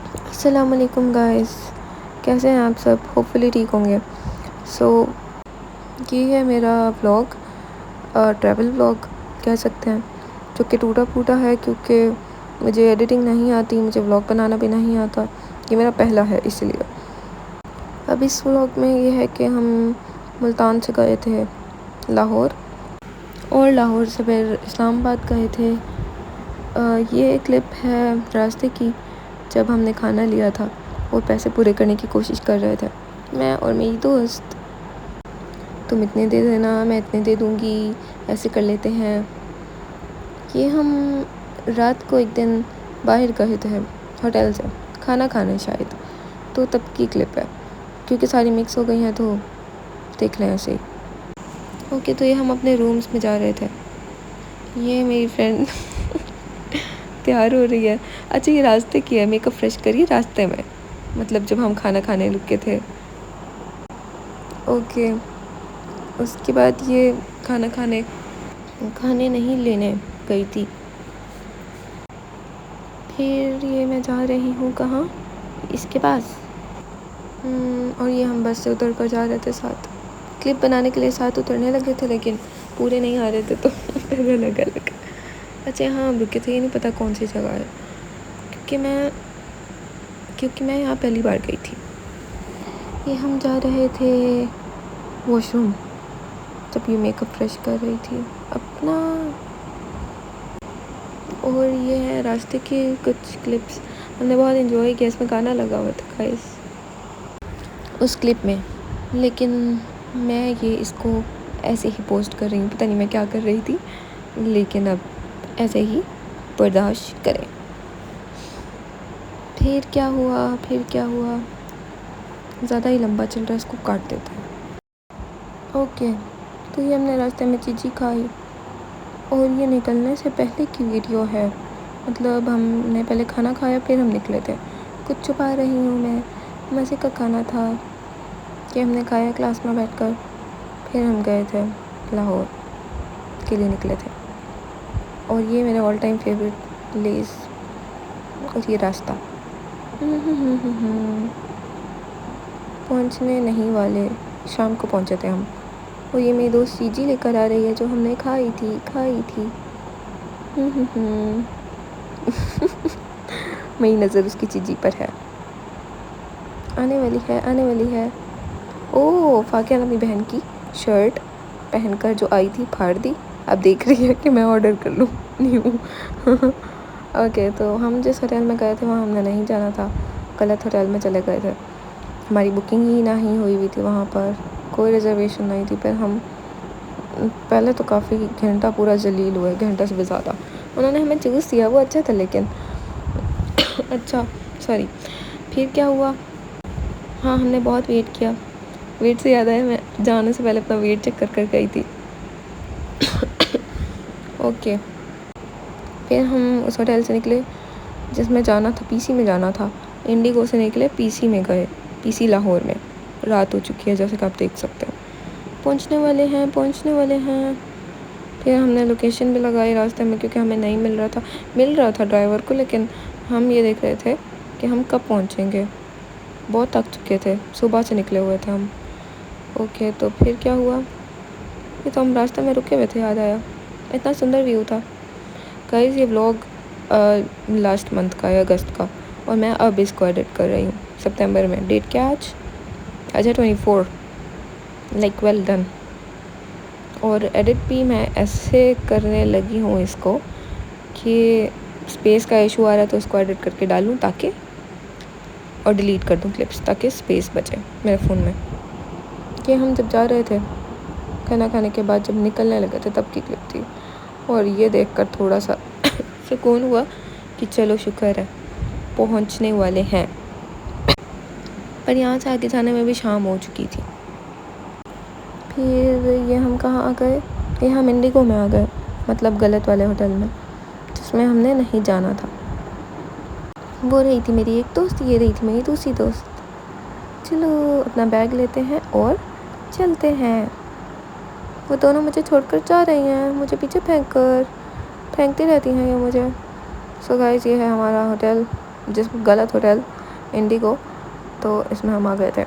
अस्सलाम वालेकुम गाइस, कैसे हैं आप सब? होपफुली ठीक होंगे। सो ये है मेरा व्लॉग, ट्रैवल व्लॉग कह सकते हैं, जो कि टूटा फूटा है क्योंकि मुझे एडिटिंग नहीं आती, मुझे व्लॉग बनाना भी नहीं आता। ये मेरा पहला है इसलिए। अब इस व्लॉग में ये है कि हम मुल्तान से गए थे लाहौर और लाहौर से फिर इस्लामाबाद गए थे। ये क्लिप है रास्ते की, जब हमने खाना लिया था और पैसे पूरे करने की कोशिश कर रहे थे, मैं और मेरी दोस्त। तुम इतने दे देना, मैं इतने दे दूँगी, ऐसे कर लेते हैं। ये हम रात को एक दिन बाहर गए थे होटल से खाना खाने शायद, तो तब की क्लिप है क्योंकि सारी मिक्स हो गई हैं, तो देख लें ऐसे ही। ओके, तो ये हम अपने रूम्स में जा रहे थे। ये मेरी फ्रेंड तैयार हो रही है। अच्छा, ये रास्ते की है, मेकअप फ्रेश करिए रास्ते में, मतलब जब हम खाना खाने रुके थे। ओके, उसके बाद ये खाने नहीं लेने गई थी। फिर ये मैं जा रही हूँ कहाँ, इसके पास। और ये हम बस से उतर कर जा रहे थे साथ। क्लिप बनाने के लिए साथ उतरने लगे थे लेकिन पूरे नहीं आ रहे थे, तो अलग अलग। अच्छा, हाँ हम रुके थे, ये नहीं पता कौन सी जगह है क्योंकि मैं यहाँ पहली बार गई थी। ये हम जा रहे थे वॉशरूम जब ये मेकअप फ्रेश कर रही थी अपना। और ये है रास्ते की कुछ क्लिप्स, हमने बहुत इन्जॉय किया। इसमें गाना लगा हुआ था गाइस उस क्लिप में, लेकिन मैं ये इसको ऐसे ही पोस्ट कर रही हूँ, पता नहीं मैं क्या कर रही थी, लेकिन अब ऐसे ही बर्दाश्त करें। फिर क्या हुआ, ज़्यादा ही लंबा चल रहा है, इसको काट देते हैं। ओके, तो ये हमने रास्ते में चीज़ी खाई और ये निकलने से पहले की वीडियो है, मतलब हमने पहले खाना खाया फिर हम निकले थे। कुछ छुपा रही हूँ मैं, मज़े का खाना था कि हमने खाया क्लास में बैठकर, फिर हम गए थे लाहौर के लिए निकले थे। और ये मेरा ऑल टाइम फेवरेट प्लेस और ये रास्ता। पहुँचने नहीं वाले, शाम को पहुँचे थे हम। और ये मेरी दोस्त चीज़ी लेकर आ रही है जो हमने खाई थी। मेरी नज़र उसकी चीज़ी पर है, आने वाली है। ओह, फाकिया अपनी बहन की शर्ट पहनकर जो आई थी फाड़ दी, अब देख रही है कि मैं ऑर्डर कर लूँ न्यू। ओके, तो हम जिस होटल में गए थे वहाँ हमने नहीं जाना था, गलत होटल में चले गए थे। हमारी बुकिंग ही नहीं हुई थी, वहाँ पर कोई रिजर्वेशन नहीं थी। फिर हम पहले तो काफ़ी घंटा पूरा जलील हुए, घंटा से भी ज़्यादा। उन्होंने हमें जूस दिया, वो अच्छा था लेकिन अच्छा सॉरी। फिर क्या हुआ, हाँ हमने बहुत वेट किया। वेट से याद आया, मैं जाने से पहले अपना वेट चेक कर गई थी। ओके, फिर हम उस होटल से निकले जिसमें जाना था, पीसी में जाना था। इंडिगो से निकले, पीसी में गए, पीसी लाहौर में। रात हो चुकी है जैसे कि आप देख सकते हो। पहुंचने वाले हैं। फिर हमने लोकेशन भी लगाई रास्ते में क्योंकि हमें नहीं मिल रहा था ड्राइवर को, लेकिन हम ये देख रहे थे कि हम कब पहुंचेंगे। बहुत थक चुके थे, सुबह से निकले हुए थे हम। ओके, तो फिर क्या हुआ, ये तो हम रास्ते में रुके हुए थे, याद आया इतना सुंदर व्यू था। गाइस, ये व्लॉग लास्ट मंथ का है, अगस्त का, और मैं अब इसको एडिट कर रही हूँ सितंबर में। डेट क्या आज है 24, लाइक वेल डन। और एडिट भी मैं ऐसे करने लगी हूँ इसको कि स्पेस का इशू आ रहा है तो इसको एडिट करके डालूँ ताकि, और डिलीट कर दूँ क्लिप्स ताकि स्पेस बचे मेरे फ़ोन में। कि हम जब जा रहे थे खाना खाने के बाद, जब निकलने लगे थे तब की क्लिप थी। और ये देखकर थोड़ा सा सुकून हुआ कि चलो शुक्र है पहुंचने वाले हैं। पर यहाँ से आगे जाने में भी शाम हो चुकी थी। फिर ये हम कहाँ आ गए, ये हम इंडिगो में आ गए, मतलब गलत वाले होटल में जिसमें हमने नहीं जाना था। वो रही थी मेरी एक दोस्त, ये रही थी मेरी दूसरी दोस्त। चलो अपना बैग लेते हैं और चलते हैं। वो दोनों मुझे छोड़कर जा रही हैं, मुझे पीछे फेंकती रहती हैं ये मुझे। सो गाइस, ये है हमारा होटल, गलत होटल इंडिगो, तो इसमें हम आ गए थे।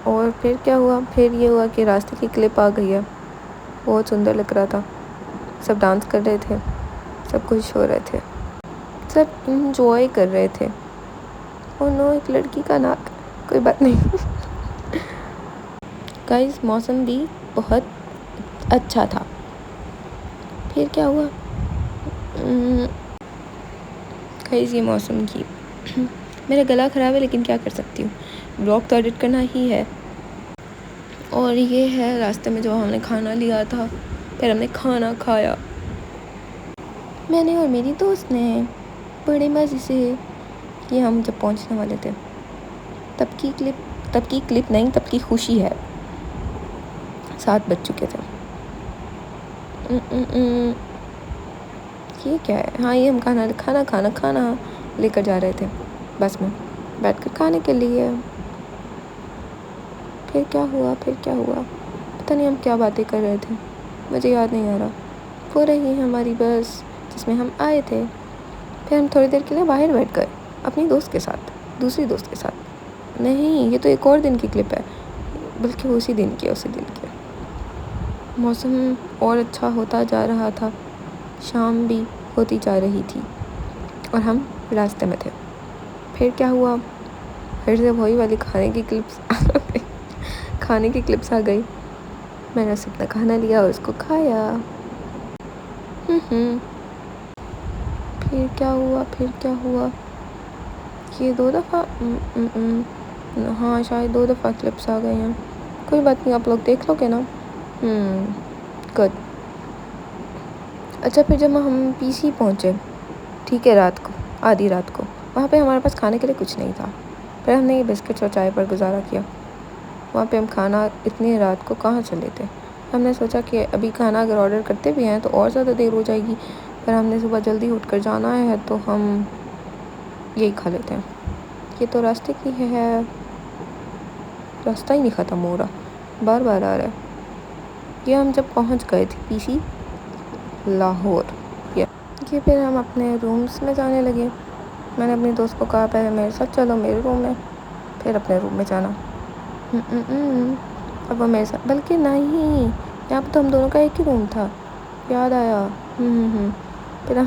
और फिर क्या हुआ, फिर ये हुआ कि रास्ते की क्लिप आ गई है, बहुत सुंदर लग रहा था, सब डांस कर रहे थे, सब खुश हो रहे थे, सब इंजॉय कर रहे थे। और नो, एक लड़की का नाक, कोई बात नहीं। गाइस मौसम भी बहुत अच्छा था। फिर क्या हुआ, गाइस ये मौसम की मेरा गला ख़राब है, लेकिन क्या कर सकती हूँ, ब्लॉग तो एडिट करना ही है। और ये है रास्ते में जो हमने खाना लिया था, फिर हमने खाना खाया, मैंने और मेरी दोस्त ने, बड़े मज़े से। कि हम जब पहुंचने वाले थे, तब की क्लिप नहीं, तब की खुशी है। 7 बज चुके थे। ये क्या है, हाँ ये हम खाना लेकर जा रहे थे बस में बैठकर खाने के लिए। फिर क्या हुआ, पता नहीं हम क्या बातें कर रहे थे, मुझे याद नहीं आ रहा। वो रही हमारी बस जिसमें हम आए थे। फिर हम थोड़ी देर के लिए बाहर बैठ गए अपनी दोस्त के साथ, दूसरी दोस्त के साथ। नहीं, ये तो एक और दिन की क्लिप है, बल्कि उसी दिन की। मौसम और अच्छा होता जा रहा था, शाम भी होती जा रही थी और हम रास्ते में थे। फिर क्या हुआ, फिर से वही वाली खाने की क्लिप्स आ गई। मैंने उससे अपना खाना लिया और उसको खाया। फिर क्या हुआ, ये 2 दफ़ा, हाँ शायद 2 दफ़ा क्लिप्स आ गए हैं। कोई बात नहीं, आप लोग देख लोगे ना। गुड। अच्छा, फिर जब हम पीसी पहुँचे, ठीक है, आधी रात को, वहाँ पे हमारे पास खाने के लिए कुछ नहीं था। फिर हमने ये बिस्किट्स और चाय पर गुजारा किया। वहाँ पे हम खाना इतनी रात को कहाँ चले थे। हमने सोचा कि अभी खाना अगर ऑर्डर करते भी हैं तो और ज़्यादा देर हो जाएगी, पर हमने सुबह जल्दी उठकर जाना है तो हम यही खा लेते हैं। ये तो रास्ते की है, रास्ता ही नहीं ख़त्म हो रहा, बार बार आ रहा है। ये हम जब पहुँच गए थे पीसी लाहौर, ये फिर हम अपने रूम्स में जाने लगे। मैंने अपनी दोस्त को कहा पहले मेरे साथ चलो मेरे रूम में, फिर अपने रूम में जाना। अब वो मेरे साथ, बल्कि नहीं, यहाँ पर तो हम दोनों का एक ही रूम था, याद आया। फिर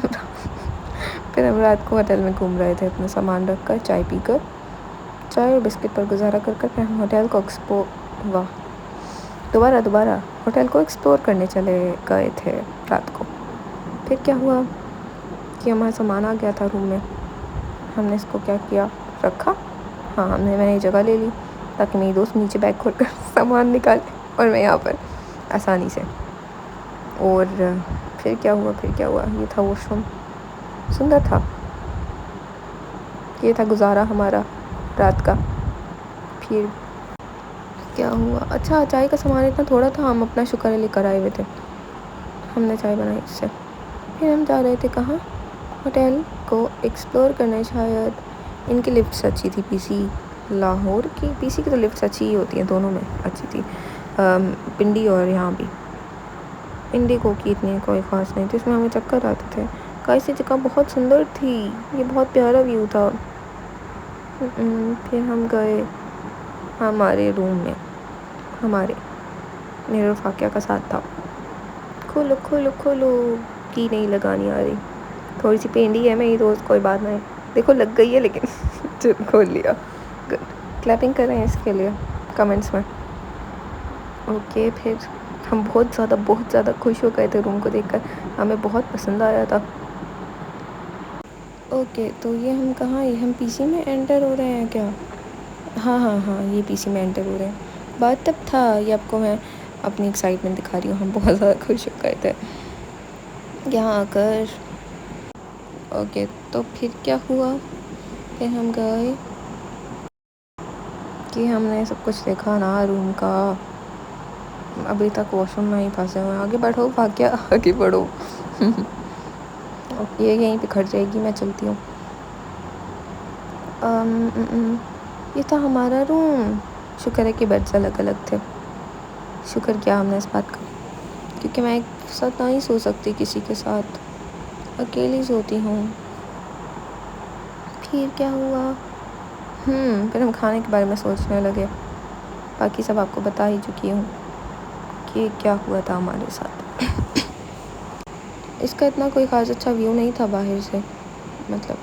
हम रात को होटल में घूम रहे थे, अपना सामान रख कर, चाय और बिस्किट पर गुजारा कर फिर हम होटल को एक्सप्लोर करने चले गए थे रात को। फिर क्या हुआ कि हमारा सामान आ गया था रूम में। हमने इसको क्या किया, रखा। हाँ, मैंने ये जगह ले ली ताकि मेरी दोस्त नीचे बैग खोल कर सामान निकाले और मैं यहाँ पर आसानी से। और फिर क्या हुआ, ये था वॉशरूम, सुंदर था। ये था गुजारा हमारा रात का। फिर क्या हुआ, अच्छा चाय का सामान इतना थोड़ा था, हम अपना शुक्र लेकर आए हुए थे, हमने चाय बनाई इससे। फिर हम जा रहे थे कहाँ, होटल को एक्सप्लोर करने। शायद इनकी लिफ्ट्स अच्छी थी, पीसी की तो लिफ्ट्स अच्छी ही होती हैं, दोनों में अच्छी थी, पिंडी और यहाँ भी। इंडिगो की इतनी कोई ख़ास नहीं थी, इसमें हमें चक्कर आते थे। कैसी जगह बहुत सुंदर थी, ये बहुत प्यारा व्यू था। फिर हम गए हमारे रूम में, मेरे और फाकिया का साथ था। खोलो की नहीं लगानी आ रही, थोड़ी सी पेंडी है मेरी दोस्त, कोई बात नहीं, देखो लग गई है लेकिन चल खोल लिया। गुड, क्लैपिंग कर रहे हैं इसके लिए कमेंट्स में। ओके, फिर हम बहुत ज़्यादा खुश हो गए थे रूम को देखकर, हमें बहुत पसंद आया था। ओके, तो ये हम कहाँ, ये हम पीसी में एंटर हो रहे हैं क्या? हाँ, ये पीसी में एंटर हो रहे हैं। बात तब था, ये आपको मैं अपनी एक्साइटमेंट दिखा रही हूँ, हम बहुत ज़्यादा खुश हो गए थे यहाँ आकर। ओके, तो फिर क्या हुआ, फिर हम गए कि हमने सब कुछ देखा ना रूम का। अभी तक वॉशरूम में ही फंसे हुए हैं, आगे बढ़ो भाग्य, आगे बढ़ो। ये यहीं पे खड़ जाएगी, मैं चलती हूँ। ये था हमारा रूम, शुक्र है कि बेड्स अलग अलग थे, शुक्र किया हमने इस बात का, क्योंकि मैं एक साथ नहीं सो सकती किसी के साथ, अकेली सोती हूँ। फिर क्या हुआ? फिर हम खाने के बारे में सोचने लगे। बाकी सब आपको बता ही चुकी हूँ कि क्या हुआ था हमारे साथ। इसका इतना कोई ख़ास अच्छा व्यू नहीं था बाहर से, मतलब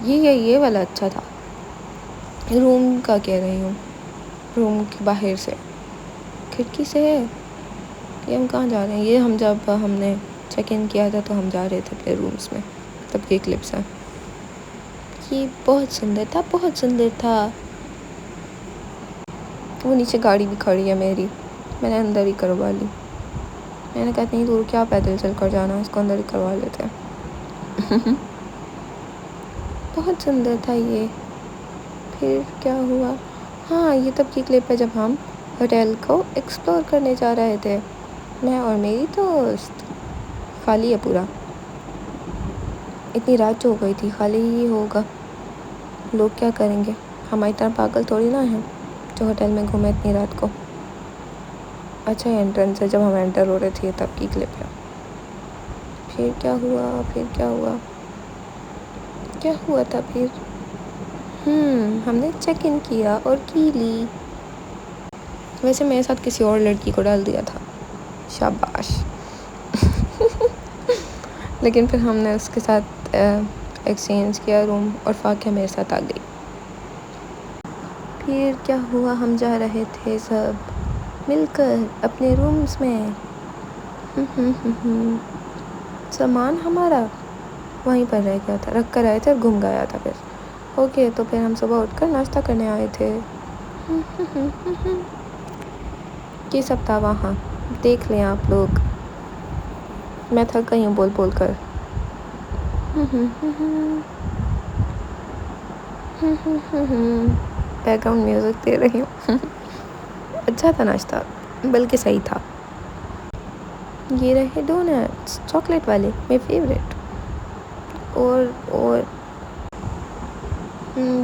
ये वाला अच्छा था। रूम का कह रही हूँ, रूम के बाहर से खिड़की से है। ये हम कहाँ जा रहे हैं? ये हम जब हमने चेक इन किया था तो हम जा रहे थे अपने रूम्स में, तब ये क्लिप्स हैं। ये बहुत सुंदर था, बहुत सुंदर था। वो नीचे गाड़ी भी खड़ी है मेरी, मैंने अंदर ही करवा ली। मैंने कहा इतनी दूर क्या पैदल चल कर जाना, इसको अंदर ही करवा लेते हैं। बहुत सुंदर था ये। फिर क्या हुआ? हाँ, ये तब की क्लिप है जब हम होटल को एक्सप्लोर करने जा रहे थे, मैं और मेरी दोस्त। खाली है पूरा, इतनी रात जो हो गई थी, खाली ही होगा। लोग क्या करेंगे, हम इतना पागल थोड़ी ना हैं जो होटल में घूमे इतनी रात को। अच्छा एंट्रेंस है, जब हम एंटर हो रहे थे तब की क्लिप है। फिर क्या हुआ? क्या हुआ था फिर? हमने चेक इन किया और की ली। वैसे मेरे साथ किसी और लड़की को डाल दिया था, शाबाश। लेकिन फिर हमने उसके साथ एक्सचेंज किया रूम और फाकिया मेरे साथ आ गई। फिर क्या हुआ? हम जा रहे थे सब मिलकर अपने रूम्स में। सामान हमारा वहीं पर रह गया था, रख कर आए थे और घूम गया था। फिर ओके, तो फिर हम सुबह उठकर नाश्ता करने आए थे। ये सब था वहाँ, देख लें आप लोग। मैं थक गई हूँ बोल कर। बैकग्राउंड म्यूज़िक दे रही हूँ। अच्छा था नाश्ता, बल्कि सही था। ये रहे डोनट्स, चॉकलेट वाले, मेरे फेवरेट। और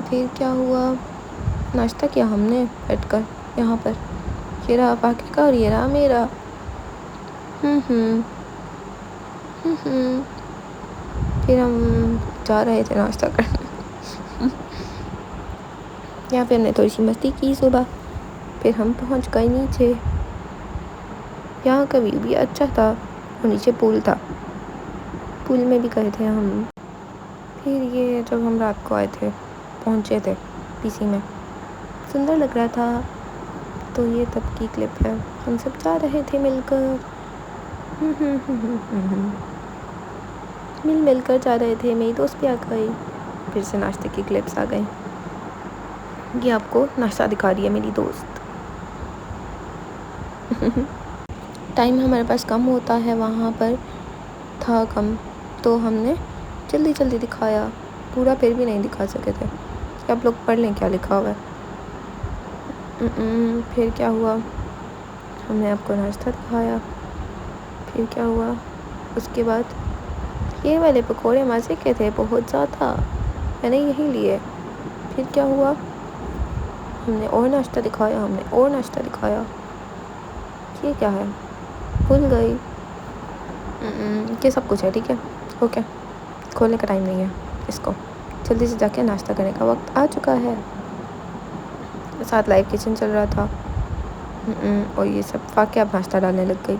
फिर क्या हुआ? नाश्ता किया हमने बैठकर यहाँ पर। ये रहा बाकी का और ये रहा मेरा। फिर हम जा रहे थे नाश्ता करने। यहाँ पे हमने थोड़ी सी मस्ती की सुबह। फिर हम पहुँच गए नीचे। यहाँ का व्यू भी अच्छा था और नीचे पूल था, पूल में भी गए थे हम। फिर ये जब हम रात को आए थे, पहुँचे थे पीसी में, सुंदर लग रहा था। तो ये तब की क्लिप है, हम सब जा रहे थे मिलकर। मिलकर जा रहे थे, मेरी दोस्त भी आ गई। फिर से नाश्ते की क्लिप्स आ गई। ये आपको नाश्ता दिखा रही है मेरी दोस्त। टाइम हमारे पास कम होता है, वहाँ पर था कम, तो हमने जल्दी दिखाया। पूरा फिर भी नहीं दिखा सके थे। आप लोग पढ़ लें क्या लिखा हुआ है। फिर क्या हुआ? हमने आपको नाश्ता दिखाया। फिर क्या हुआ? उसके बाद ये वाले पकौड़े मज़े के थे बहुत ज़्यादा, मैंने यही लिए। फिर क्या हुआ? हमने और नाश्ता दिखाया। ये क्या है? भूल गई। ये सब कुछ है, ठीक है, ओके। खोलने का टाइम नहीं है इसको, जल्दी से जाके नाश्ता करने का वक्त आ चुका है। साथ लाइव किचन चल रहा था। और ये सब फाके अब नाश्ता डालने लग गई।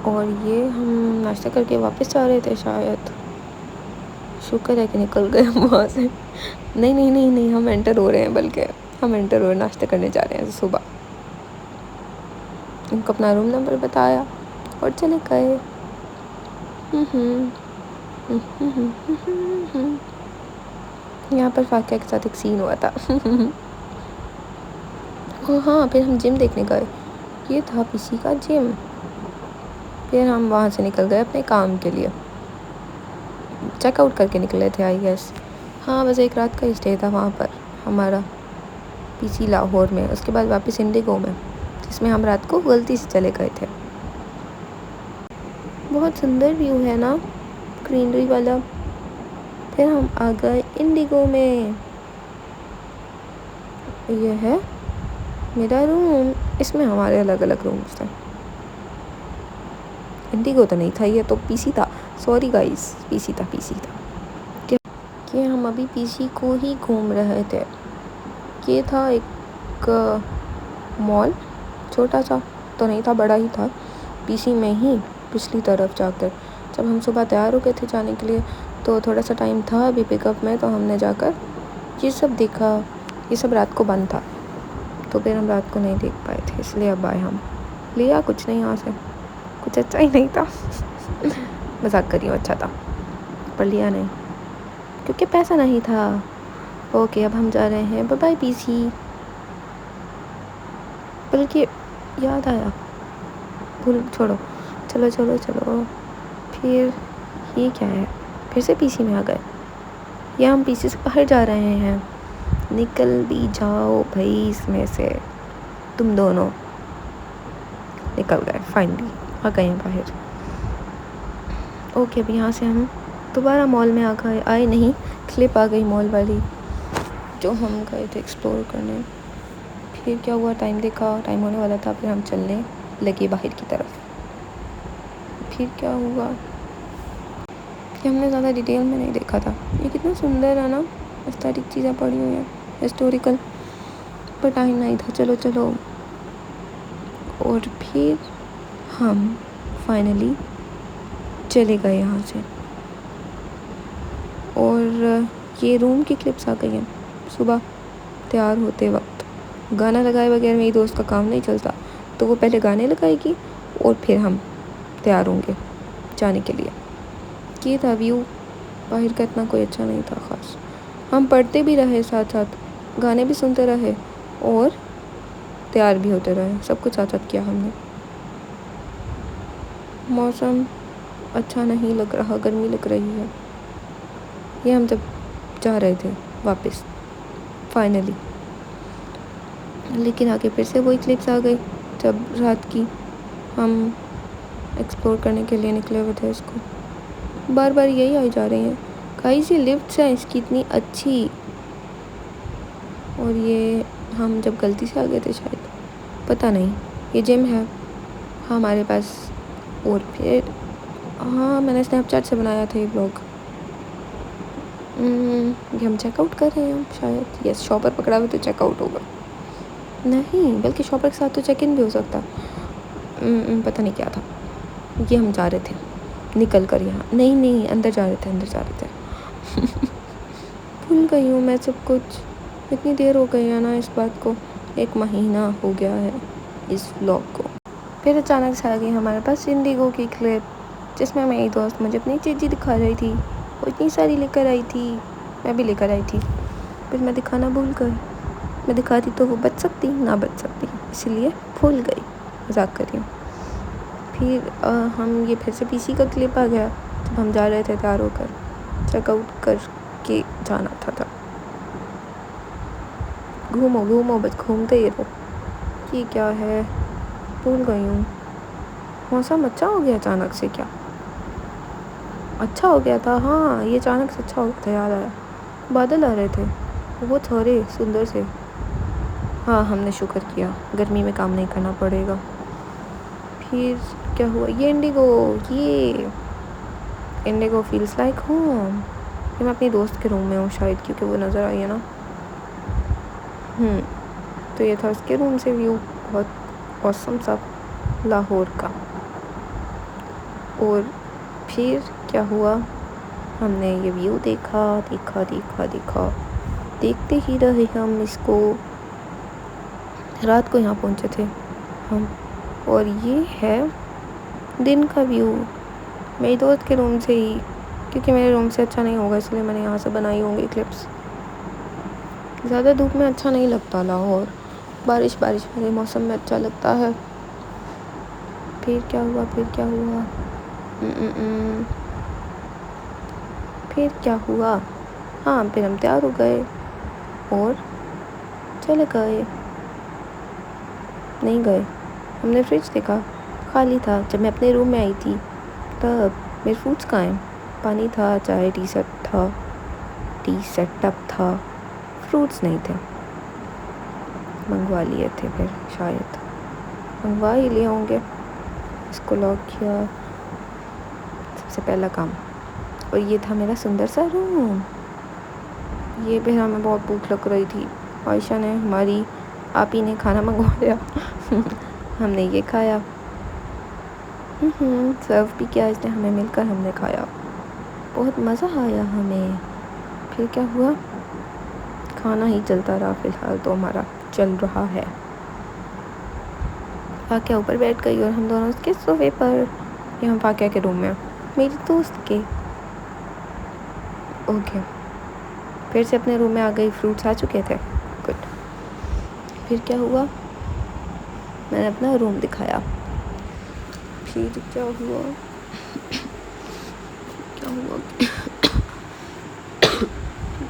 और ये हम नाश्ता करके वापस जा रहे थे शायद। शुक्र है कि निकल गए हम वहाँ से। नहीं, हम एंटर हो रहे हैं, बल्कि हम एंटर हो नाश्ता करने जा रहे हैं सुबह। उनको अपना रूम नंबर बताया और चले गए। यहाँ पर फाकिया के साथ एक सीन हुआ था। हाँ, फिर हम जिम देखने गए। ये था पीसी का जिम। फिर हम वहाँ से निकल गए अपने काम के लिए, चेकआउट करके निकले थे आई गेस। हाँ, बस एक रात का स्टे था वहाँ पर हमारा, पीसी लाहौर में। उसके बाद वापस इंडिगो में, जिसमें हम रात को गलती से चले गए थे। बहुत सुंदर व्यू है ना, ग्रीनरी वाला। फिर हम आ गए इंडिगो में। यह है मेरा रूम, इसमें हमारे अलग अलग रूम्स थे। इंडिगो तो नहीं था, ये तो पीसी था। सॉरी गाइस, पीसी था। कि हम अभी पीसी को ही घूम रहे थे। ये था एक मॉल, छोटा सा तो नहीं था, बड़ा ही था, पीसी में ही पिछली तरफ जाकर। जब हम सुबह तैयार हो गए थे जाने के लिए तो थोड़ा सा टाइम था अभी पिकअप में, तो हमने जाकर ये सब देखा। ये सब रात को बंद था तो फिर हम रात को नहीं देख पाए थे, इसलिए अब आए हम। लिया कुछ नहीं यहाँ से, कुछ अच्छा ही नहीं था मजाक कर रही हूँ, अच्छा था पर लिया नहीं क्योंकि पैसा नहीं था। ओके अब हम जा रहे हैं, बाय बाय पीसी। बल्कि याद आया, भूल छोड़ो, चलो चलो चलो। फिर ये क्या है, फिर से पीसी में आ गए या हम पीसी से बाहर जा रहे हैं? निकल भी जाओ भाई इसमें से, तुम दोनों निकल गए, फाइनली आ गए हैं बाहर। ओके अब यहाँ से हम दोबारा मॉल में आ गए, आए नहीं, क्लिप आ गई मॉल वाली जो हम गए थे एक्सप्लोर करने। फिर क्या हुआ, टाइम देखा, टाइम होने वाला था, फिर हम चलने लगे बाहर की तरफ। फिर क्या हुआ कि हमने ज़्यादा डिटेल में नहीं देखा था। ये कितना सुंदर है ना, एस्थेटिक चीज़ें पड़ी हुई हैं, हिस्टोरिकल, पर टाइम नहीं था। चलो चलो। और फिर हम फाइनली चले गए यहाँ से। और ये रूम की क्लिप्स आ गई हैं। सुबह तैयार होते वक्त गाना लगाए बगैर मेरी दोस्त का काम नहीं चलता, तो वो पहले गाने लगाएगी और फिर हम तैयार होंगे जाने के लिए। ये था व्यू बाहर का, इतना कोई अच्छा नहीं था ख़ास। हम पढ़ते भी रहे, साथ साथ गाने भी सुनते रहे और तैयार भी होते रहे, सब कुछ साथ साथ किया हमने। मौसम अच्छा नहीं लग रहा, गर्मी लग रही है। ये हम जब जा रहे थे वापस फाइनली, लेकिन आगे फिर से वही क्लिप्स आ गई जब रात की हम एक्सप्लोर करने के लिए निकले हुए थे। इसको बार बार यही आई जा रही हैं। गाइस ये लिफ्ट्स है इसकी इतनी अच्छी, और ये हम जब गलती से आ गए थे शायद, पता नहीं। ये जिम है हमारे पास। और फिर हाँ, मैंने स्नैपचैट से बनाया था ये ब्लॉग। ये हम चेकआउट कर रहे हैं शायद, यस, शॉपर पकड़ा हुआ तो चेकआउट होगा, नहीं बल्कि शॉपर के साथ तो चेक इन भी हो सकता। पता नहीं क्या था। ये हम जा रहे थे निकल कर यहाँ, नहीं अंदर जा रहे थे भूल गई हूँ मैं सब कुछ, इतनी देर हो गई है ना इस बात को, 1 महीना हो गया है इस व्लॉग को। फिर अचानक से आ गई हमारे पास इंडिगो की क्लिप, जिसमें मेरी दोस्त मुझे अपनी चीज़ी दिखा रही थी। वो इतनी सारी लेकर आई थी, मैं भी लेकर आई थी, फिर मैं दिखाना भूल गई। मैं दिखाती तो वो बच सकती ना बच सकती, इसलिए भूल गई, मजाक कर रही हूँ। फिर हम ये फिर से पीसी का क्लिप आ गया जब हम जा रहे थे तैयार होकर, चेकआउट करके जाना था। घूमो बस घूमते ही रहो। ये क्या है, भूल गई हूँ। मौसम अच्छा हो गया अचानक से, क्या अच्छा हो गया था? हाँ ये अचानक से अच्छा हो गया था, याद आया। बादल आ रहे थे बहुत सारे सुंदर से। हाँ हमने शुक्र किया, गर्मी में काम नहीं करना पड़ेगा। फिर क्या हुआ, ये इंडिगो फील्स लाइक होम। ये मैं अपनी दोस्त के रूम में हूँ शायद, क्योंकि वो नज़र आई है ना। तो ये था उसके रूम से व्यू, बहुत औसम सा लाहौर का। और फिर क्या हुआ, हमने ये व्यू देखा, देखते ही रहे हम इसको। रात को यहाँ पहुँचे थे हम, और ये है दिन का व्यू मेरी दोस्त के रूम से ही, क्योंकि मेरे रूम से अच्छा नहीं होगा इसलिए मैंने यहाँ से बनाई होंगी क्लिप्स। ज़्यादा धूप में अच्छा नहीं लगता लाहौर, बारिश वाले मौसम में अच्छा लगता है। फिर क्या हुआ हाँ फिर हम तैयार हो गए और चले गए। नहीं गए, हमने फ्रिज देखा, खाली था। जब मैं अपने रूम में आई थी तब मेरे फ्रूट्स कहाँ हैं? पानी था, चाय, टी सेटअप था, फ्रूट्स नहीं थे। मंगवा लिए थे, फिर शायद मंगवा ही लिए होंगे। इसको लॉक किया, सबसे पहला काम। और ये था मेरा सुंदर सा रूम, ये भी हमें बहुत भूख लग रही थी। आयशा ने हमारी आप ही ने खाना मंगवा लिया हमने ये खाया, सर्व भी किया इसने हमें, मिलकर हमने खाया, बहुत मज़ा आया हमें। फिर क्या हुआ, खाना ही चलता रहा, फ़िलहाल तो हमारा चल रहा है। फाकिया ऊपर बैठ गई और हम दोनों उसके सोफे पर, यहाँ फाकिया के रूम में, मेरी दोस्त के। ओके, फिर से अपने रूम में आ गई, फ्रूट्स आ चुके थे, गुड। फिर क्या हुआ, मैंने अपना रूम दिखाया। फिर क्या हुआ क्या हुआ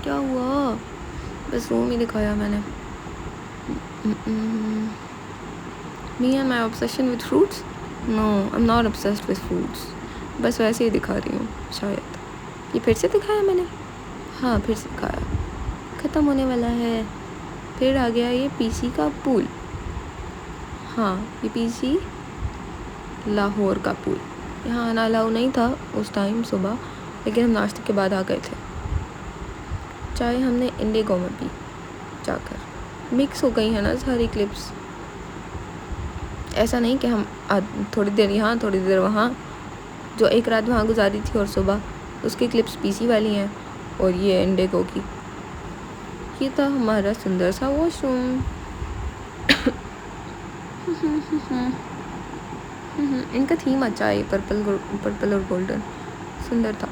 क्या हुआ, बस रूम ही दिखाया मैंने। Me and my obsession with fruits? No, I'm not obsessed with fruits. बस वैसे ही दिखा रही हूँ शायद। ये फिर से दिखाया मैंने, हाँ फिर से दिखाया, ख़त्म होने वाला है। फिर आ गया ये पीसी का पूल, हाँ ये पीसी लाहौर का पूल। यहाँ आना अलाउ नहीं था उस टाइम सुबह, लेकिन हम नाश्ते के बाद आ गए थे। चाय हमने इंडिगो में पी जाकर, मिक्स हो गई है ना सारी क्लिप्स। ऐसा नहीं कि हम थोड़ी देर यहाँ थोड़ी देर वहाँ, जो एक रात वहाँ गुजारी थी और सुबह उसकी क्लिप्स पीसी वाली हैं, और ये इंडिगो की। ये था हमारा सुंदर सा वॉशरूम। इनका थीम अच्छा है, पर्पल और गोल्डन, सुंदर था।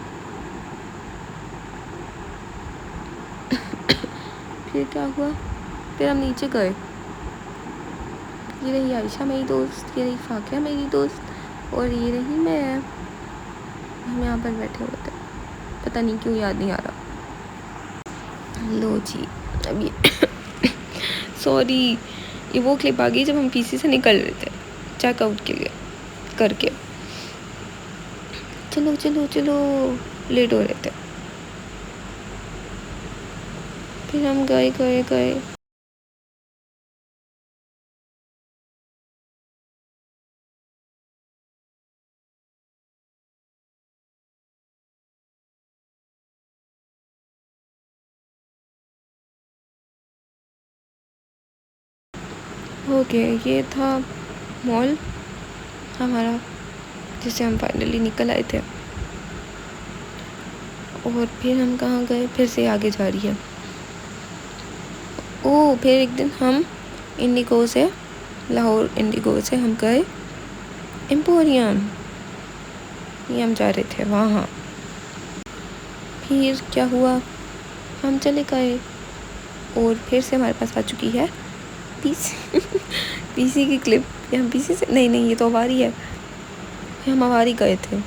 फिर क्या हुआ, फिर हम नीचे गए। ये रही आयशा मेरी दोस्त, ये रही फाकिया मेरी दोस्त, और ये रही मैं। हम यहाँ पर बैठे हुए थे, पता नहीं क्यों याद नहीं आ रहा। लो जी अभी सॉरी, ये वो क्लिप आ गई जब हम पीसी से निकल रहे थे चेकआउट के लिए करके। चलो चलो चलो, लेट हो रहे थे। फिर हम गए गए गए ओके, ये था मॉल हमारा जिससे हम फाइनली निकल आए थे। और फिर हम कहाँ गए, फिर से आगे जा रही है। ओह, फिर एक दिन हम इंडिगो से, लाहौर इंडिगो से हम गए एम्पोरियम, ये हम जा रहे थे वहाँ। फिर क्या हुआ, हम चले गए और फिर से हमारे पास आ चुकी है पीसी पीसी की क्लिप। हम पीसी से नहीं, ये तो अवारी है। हम अवारी गए थे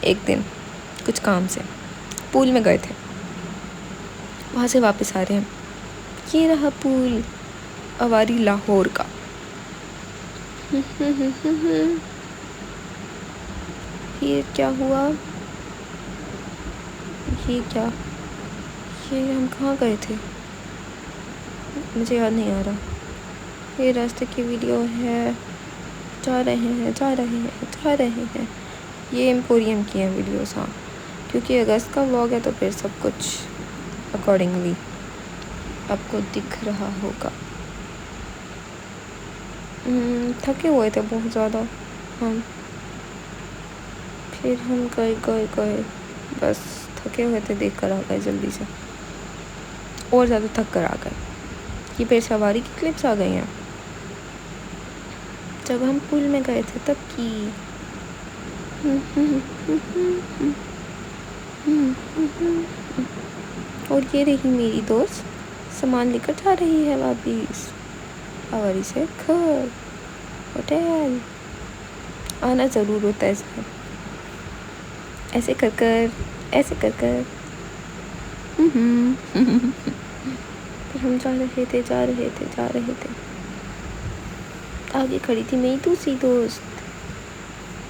एक दिन कुछ काम से, पूल में गए थे, वहाँ से वापस आ रहे हैं। ये रहा पूल अवारी लाहौर का। फिर क्या हुआ, ये हम कहाँ गए थे, मुझे याद नहीं आ रहा। ये रास्ते की वीडियो है, जा रहे हैं। ये एम्पोरियम की है वीडियोस, हाँ, क्योंकि अगस्त का व्लॉग है तो फिर सब कुछ अकॉर्डिंगली आपको दिख रहा होगा। थके हुए थे बहुत ज़्यादा हम। फिर हम गए बस थके हुए थे, देख कर आ गए जल्दी से, और ज़्यादा थक कर आ गए। ये फिर सवारी की क्लिप्स आ गई हैं जब हम पुल में गए थे तब की। और ये रही मेरी दोस्त, सामान लेकर जा रही है वापिस अवारी से घर, होटल। आना ज़रूर होता है इसमें, ऐसे कर कर फिर हम जा रहे थे। आगे खड़ी थी मेरी दूसरी दोस्त।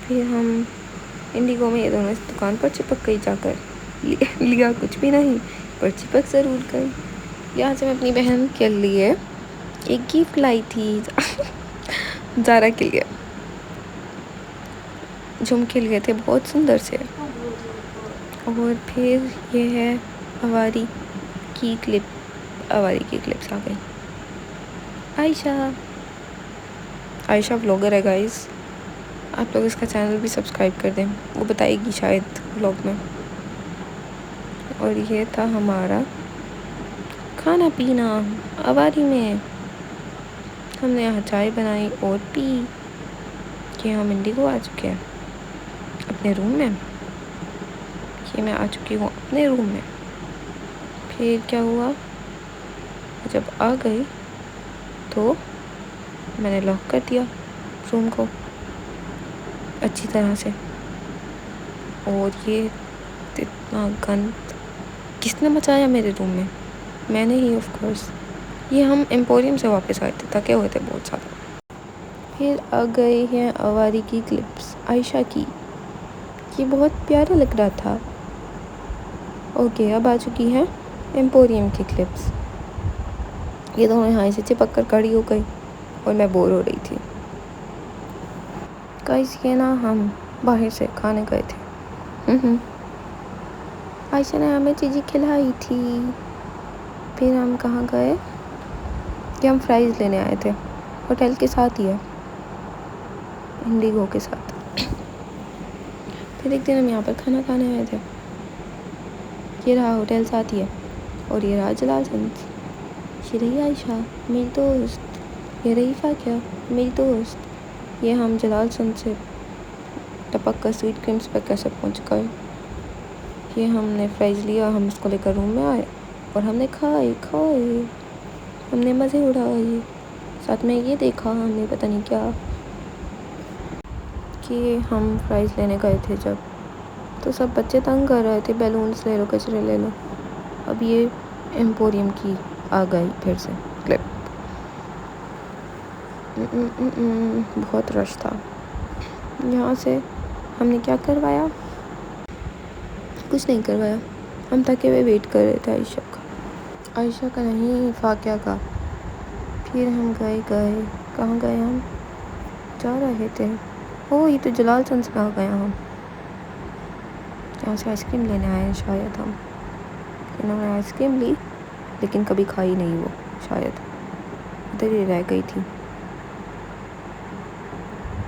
फिर हम इंडिगो में ये दोनों इस दुकान पर चिपक गई जाकर। लिया कुछ भी नहीं, पर चिपक ज़रूर गई। यहाँ से मैं अपनी बहन के लिए एक गिफ्ट लाई थी ज़ारा के लिए, झुमके लिए थे बहुत सुंदर से। और फिर ये है अवारी की क्लिप, आवारी की क्लिप्स आ गई। आयशा व्लॉगर है गाइस, आप लोग इसका चैनल भी सब्सक्राइब कर दें, वो बताएगी शायद व्लॉग में। और ये था हमारा खाना पीना आवारी में। हमने यहाँ चाय बनाई और पी कि हम इंडिगो आ चुके हैं अपने रूम में। कि मैं आ चुकी हूँ अपने रूम में। फिर क्या हुआ, जब आ गई तो मैंने लॉक कर दिया रूम को अच्छी तरह से। और ये इतना गंद किसने मचाया मेरे रूम में? मैंने ही ऑफ कोर्स। ये हम एम्पोरियम से वापस आए थे, थके हुए थे बहुत ज़्यादा। फिर आ गई हैं आवारी की क्लिप्स आयशा की। ये बहुत प्यारा लग रहा था। ओके, अब आ चुकी हैं एम्पोरियम की क्लिप्स। ये दोनों यहाँ से चिपक कर खड़ी हो गई और मैं बोर हो रही थी। गाइस ये ना हम बाहर से खाने गए थे। आयशा ने हमें चीज़ें खिलाई थी। फिर हम कहाँ गए कि हम फ्राइज़ लेने आए थे, होटल के साथ ही है, इंडिगो के साथ। फिर एक दिन हम यहाँ पर खाना खाने आए थे। ये रहा होटल साथ ही है और ये रहा जलाल संस। ये रही आयशा मेरी दोस्त, ये रही फाकिया मेरी दोस्त। ये हम जलाल संस से टपक कर स्वीट क्रीम्स पर कैसे पहुँच गए। ये हमने फ्राइज़ लिया, हम इसको लेकर रूम में आए और हमने खाए, हमने मज़े उड़ाए। साथ में ये देखा हमने पता नहीं क्या कि हम फ्राइज़ लेने गए थे जब, तो सब बच्चे तंग कर रहे थे, बैलून्स ले लो, कचरे ले लो। अब ये एम्पोरियम की आ गई फिर से क्लिप। बहुत रश था यहाँ से। हमने क्या करवाया? कुछ नहीं करवाया, हम थके हुए वेट कर रहे थे आयशा का नहीं, फाकिया का। फिर हम गए कहाँ गए? हम जा रहे थे, ओ ये तो जलाल संस में आ गए हम। यहाँ से आइसक्रीम लेने आए हैं शायद हम। इन्होंने आइसक्रीम ली लेकिन कभी खाई नहीं वो, शायद इधर ही रह गई थी,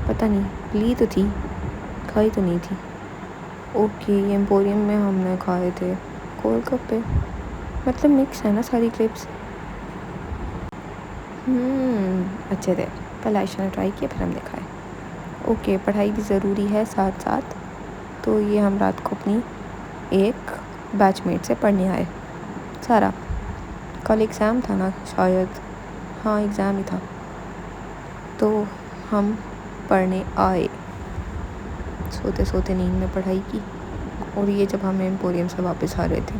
पता नहीं। ली तो थी, खाई तो नहीं थी। ओके, ये एम्पोरियम में हमने खाए थे गोलगप्पे। मतलब मिक्स है ना सारी क्लिप्स। अच्छे थे। पहले आयशा ने ट्राई किया, फिर हमने खाए। ओके, पढ़ाई भी ज़रूरी है साथ साथ। तो ये हम रात को अपनी एक बैचमेट से पढ़ने आए सारा। कल एग्ज़ाम था ना शायद, हाँ एग्ज़ाम ही था, तो हम पढ़ने आए। सोते सोते नींद में पढ़ाई की। और ये जब हम एम्पोरियम से वापस आ रहे थे,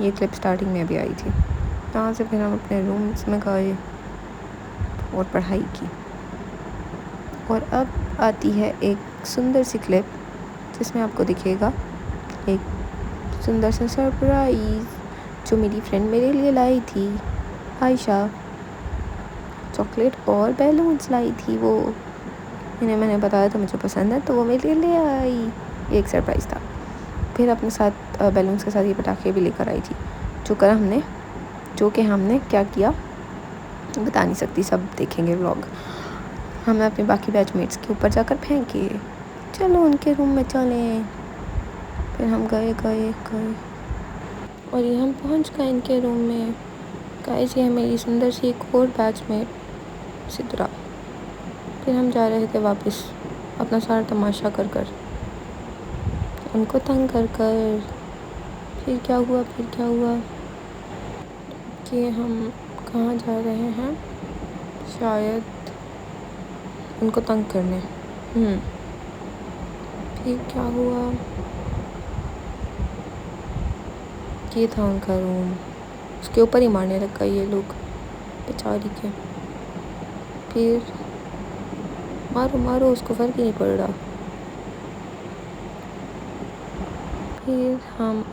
ये क्लिप स्टार्टिंग में भी आई थी। यहाँ से फिर हम अपने रूम्स में गए और पढ़ाई की। और अब आती है एक सुंदर सी क्लिप जिसमें आपको दिखेगा एक सुंदर सा सरप्राइज़ जो मेरी फ्रेंड मेरे लिए लाई थी आयशा। चॉकलेट और बैलून्स लाई थी वो, इन्हें मैंने बताया था मुझे पसंद है तो वो मेरे लिए ले आई। ये एक सरप्राइज़ था। फिर अपने साथ बैलून्स के साथ ये पटाखे भी लेकर आई थी, जो कि हमने क्या किया बता नहीं सकती, सब देखेंगे व्लॉग। हमने अपने बाकी बैचमेट्स के ऊपर जाकर फेंके, चलो उनके रूम में चलें। फिर हम गए और ये हम पहुंच गए इनके रूम में। गाइस ये है मेरी सुंदर सी एक और बैचमेट सिद्रा। फिर हम जा रहे थे वापस अपना सारा तमाशा कर उनको तंग कर। फिर क्या हुआ कि हम कहाँ जा रहे हैं, शायद उनको तंग करने। फिर क्या हुआ, ये था उनका रूम, उसके ऊपर ही मारने लग गए ये लोग बेचारी के। फिर मारो उसको, फ़र्क ही नहीं पड़ रहा। फिर हम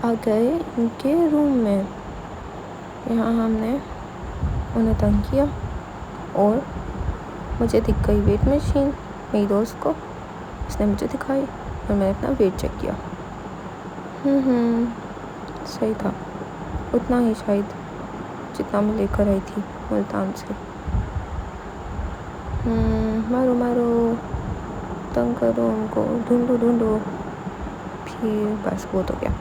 आ गए उनके रूम में। यहाँ हमने उन्हें तंग किया और मुझे दिख गई वेट मशीन मेरी दोस्त को, उसने मुझे दिखाई और मैंने अपना वेट चेक किया। सही था। उतना ही शायद जितना मैं लेकर आई थी मुल्तान से। मारो मारो, तंग करो उनको, ढूंढो ढूंढो। फिर बस बहुत हो गया,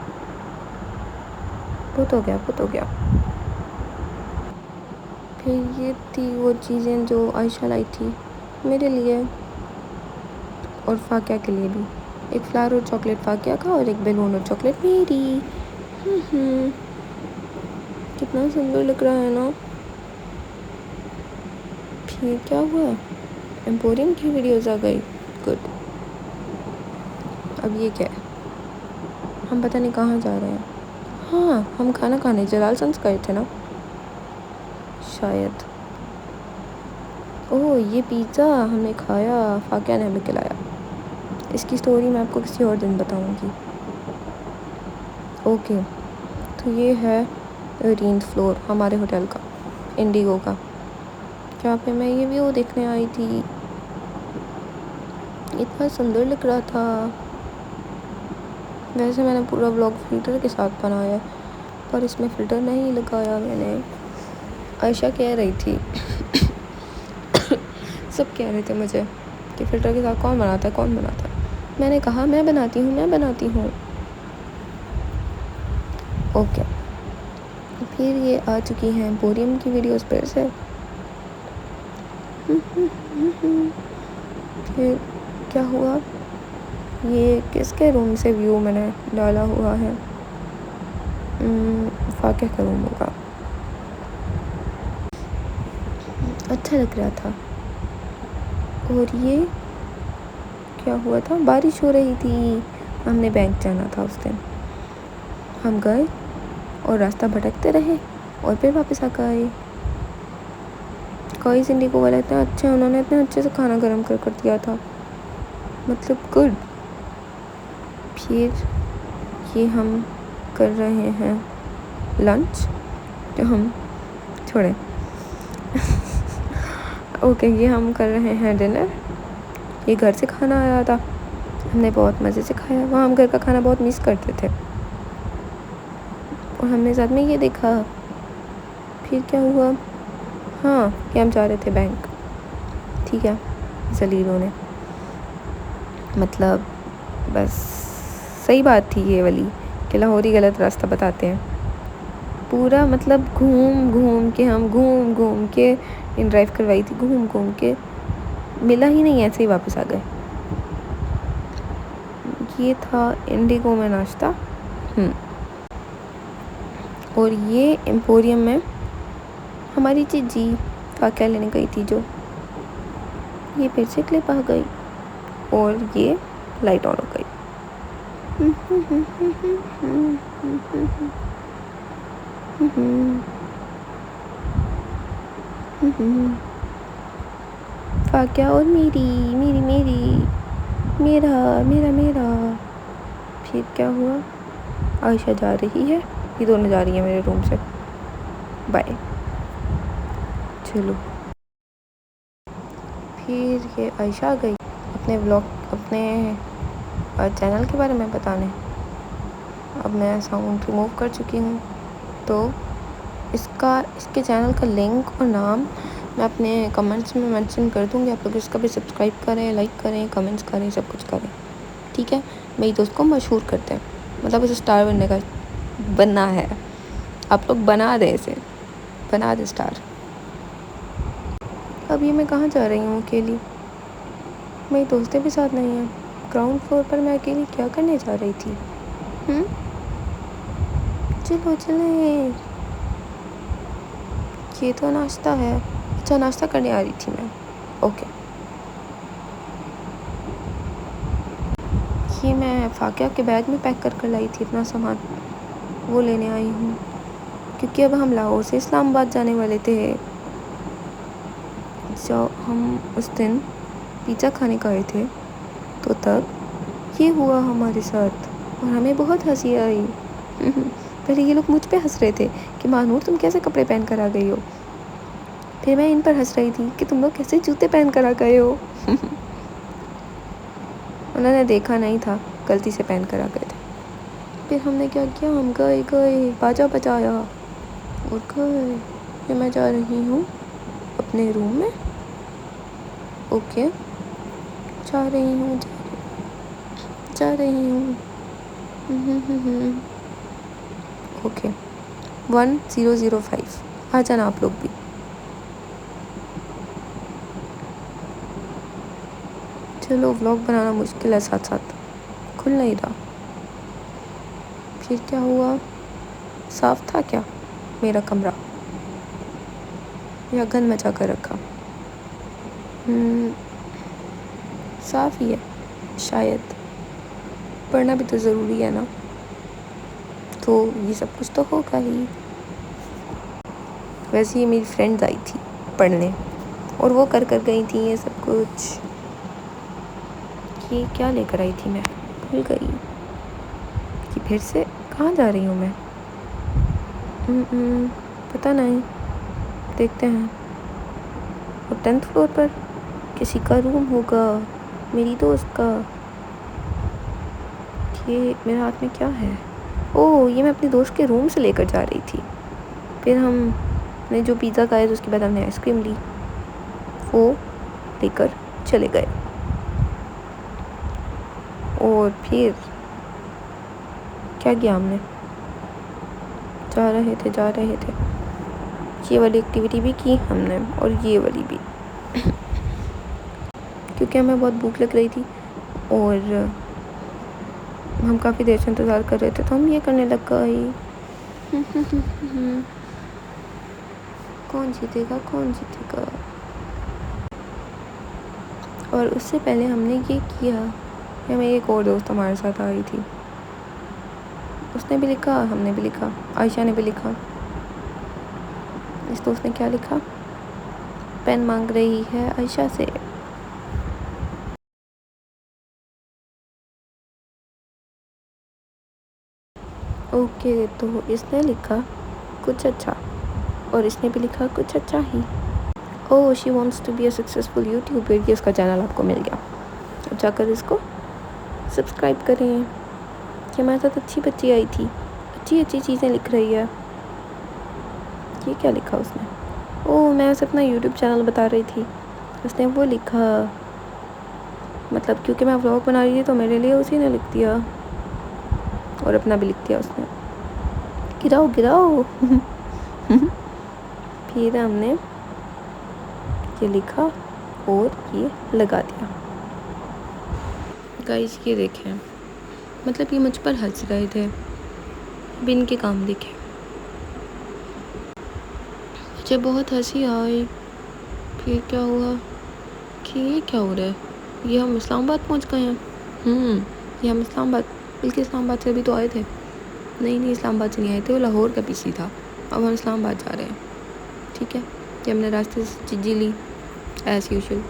बहुत हो गया, बहुत हो गया। फिर ये थी वो चीज़ें जो आयशा लाई थी मेरे लिए और फाकिया के लिए भी। एक फ्लावर और चॉकलेट फाकिया का और एक बैलून और चॉकलेट मेरी। कितना सुंदर लग रहा है ना। फिर क्या हुआ, एम्पोरियम की वीडियोस आ गई। गुड। अब ये क्या है, हम पता नहीं कहाँ जा रहे हैं। हाँ, हम खाना खाने जलाल सन्स गए थे ना शायद। ओह, ये पिज़्ज़ा हमने खाया, फाकिया ने हमें खिलाया। इसकी स्टोरी मैं आपको किसी और दिन बताऊंगी। ओके, तो ये है 18th फ्लोर हमारे होटल का, इंडिगो का, जहाँ पे मैं ये व्यू देखने आई थी। इतना सुंदर लग रहा था। वैसे मैंने पूरा व्लॉग फ़िल्टर के साथ बनाया, पर इसमें फ़िल्टर नहीं लगाया मैंने। आयशा कह रही थी सब कह रहे थे मुझे कि फ़िल्टर के साथ कौन बनाता है, कौन बनाता है। मैंने कहा मैं बनाती हूँ, मैं बनाती हूँ। ओके, फिर ये आ चुकी हैं एम्पोरियम की वीडियोस फिर से। फिर क्या हुआ, ये किसके रूम से व्यू मैंने डाला हुआ है, फाकिया का रूम होगा। अच्छा लग रहा था। और ये क्या हुआ था, बारिश हो रही थी, हमने बैंक जाना था उस दिन। हम गए और रास्ता भटकते रहे और फिर वापस आ गए। कोई इंडिगो वाला इतना अच्छा, उन्होंने इतना अच्छे से खाना गर्म कर दिया था, मतलब गुड। फिर ये हम कर रहे हैं लंच, जो हम छोड़े ओके, ये हम कर रहे हैं डिनर। ये घर से खाना आया था, हमने बहुत मज़े से खाया। वहाँ हम घर का खाना बहुत मिस करते थे और हमने साथ में ये देखा। फिर क्या हुआ, हाँ, कि हम जा रहे थे बैंक, ठीक है। जलीलों ने, मतलब बस सही बात थी ये वाली कि लाहौरी गलत रास्ता बताते हैं पूरा, मतलब घूम घूम के इन ड्राइव करवाई थी, घूम घूम के मिला ही नहीं, ऐसे ही वापस आ गए। ये था इंडिगो में नाश्ता। और ये एम्पोरियम में हमारी जीजी फाकिया लेने गई थी, जो ये फिर से क्लिप आ गई और ये लाइट ऑन हो गई। फाकिया और मेरी मेरी मेरी मेरा मेरा मेरा। फिर क्या हुआ, आयशा जा रही है, ये दोनों जा रही हैं मेरे रूम से, बाय। चलो, फिर ये आयशा आ गई अपने व्लॉग, अपने चैनल के बारे में बताने। अब मैं साउंड रिमूव कर चुकी हूँ, तो इसके चैनल का लिंक और नाम मैं अपने कमेंट्स में मेंशन कर दूँगी। आप लोग इसका भी सब्सक्राइब करें, लाइक करें, कमेंट्स करें, सब कुछ करें, ठीक है। मेरी दोस्त को मशहूर करते हैं, मतलब उसे स्टार बनना है। आप लोग बना दें, इसे बना दे स्टार। अब ये मैं कहाँ जा रही हूँ अकेली, मेरी दोस्तें भी साथ नहीं हैं। ग्राउंड फ्लोर पर मैं अकेली क्या करने जा रही थी। चलो चलें, ये तो नाश्ता है। अच्छा, नाश्ता करने आ रही थी मैं, ओके। ये मैं फाकिया के बैग में पैक कर लाई थी इतना सामान, वो लेने आई हूँ, क्योंकि अब हम लाहौर से इस्लामाबाद जाने वाले थे। जब हम उस दिन पिज़्ज़ा खाने गए थे, तो तब ये हुआ हमारे साथ और हमें बहुत हंसी आई। पहले ये लोग मुझ पे हंस रहे थे कि मानूर तुम कैसे कपड़े पहन कर आ गई हो, फिर मैं इन पर हंस रही थी कि तुम लोग कैसे जूते पहन कर आ गए हो। उन्होंने देखा नहीं था, गलती से पहन कर आ गए थे। फिर हमने क्या किया, हम गए बाजा बजाया और गए। फिर मैं जा रही हूँ अपने रूम में। ओके, जा रही हूँ, जा रही हूँ। ओके, 1005 आ जाना आप लोग भी। चलो, व्लॉग बनाना मुश्किल है, साथ साथ खुल नहीं रहा। फिर क्या हुआ? साफ था क्या मेरा कमरा, या गंद मचा कर रखा? साफ ही है शायद, पढ़ना भी तो ज़रूरी है ना, तो ये सब कुछ तो होगा ही। वैसे ही मेरी फ्रेंड्स आई थी पढ़ने, और वो कर गई थी ये सब कुछ। ये क्या लेकर आई थी मैं भूल गई कि फिर से कहाँ जा रही हूँ मैं। पता नहीं, देखते हैं। और 10th फ्लोर पर किसी का रूम होगा, मेरी दोस्त का। ये मेरे हाथ में क्या है? ओह, ये मैं अपनी दोस्त के रूम से लेकर जा रही थी। फिर हमने जो पिज़्ज़ा खाया तो उसके बाद हमने आइसक्रीम ली, वो लेकर चले गए। और फिर क्या किया हमने? जा रहे थे ये वाली एक्टिविटी भी की हमने, और ये वाली भी क्योंकि हमें बहुत भूख लग रही थी और हम काफ़ी देर से इंतज़ार कर रहे थे, तो हम ये करने लग गए। कौन जीतेगा? और उससे पहले हमने ये किया, या मेरी एक और दोस्त हमारे साथ आई थी, उसने भी लिखा, हमने भी लिखा, आयशा ने भी लिखा। इस दोस्त ने क्या लिखा? पेन मांग रही है आयशा से। ओके, तो इसने लिखा कुछ अच्छा, और इसने भी लिखा कुछ अच्छा ही। Oh, she wants to be a successful YouTuber. ये उसका चैनल आपको मिल गया, अब जाकर इसको सब्सक्राइब करें। कि हमारे साथ अच्छी बच्ची आई थी, अच्छी चीज़ें लिख रही है। ये क्या लिखा उसने? ओह, मैं उसे अपना यूट्यूब चैनल बता रही थी, उसने वो लिखा। मतलब क्योंकि मैं व्लॉग बना रही थी तो मेरे लिए उसी ने लिख दिया, और अपना भी लिख दिया उसने। गिराओ फिर हमने ये लिखा और ये लगा दिया। गाइस, ये देखें, मतलब ये मुझ पर हंस रहे थे, बिन के काम देखे। मुझे बहुत हंसी आई। फिर क्या हुआ कि ये क्या हो रहा है, ये हम इस्लामाबाद पहुंच गए हैं। ये हम इस्लामाबाद, बल्कि इस्लामाबाद से अभी तो आए थे। नहीं, इस्लामाबाद से नहीं आए थे, वो लाहौर का पीसी था। अब हम इस्लामाबाद जा रहे हैं। ठीक है, ये हमने रास्ते से चिज्जी ली एज़ यूजुअल।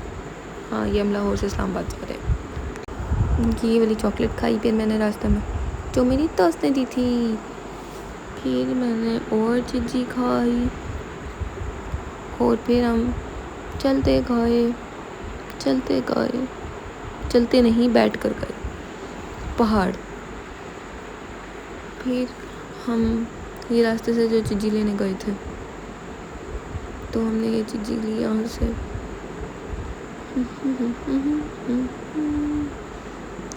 हाँ, ये हम लाहौर से इस्लामाबाद जा रहे हैं। ये वाली चॉकलेट खाई फिर मैंने रास्ते में, जो मेरी दोस्त ने दी थी। फिर मैंने और चिज्जी खाई, और फिर हम चलते नहीं, बैठ कर गए पहाड़। फिर हम ये रास्ते से जो चिज्जी लेने गए थे, तो हमने ये चिज्जी ली यहाँ से।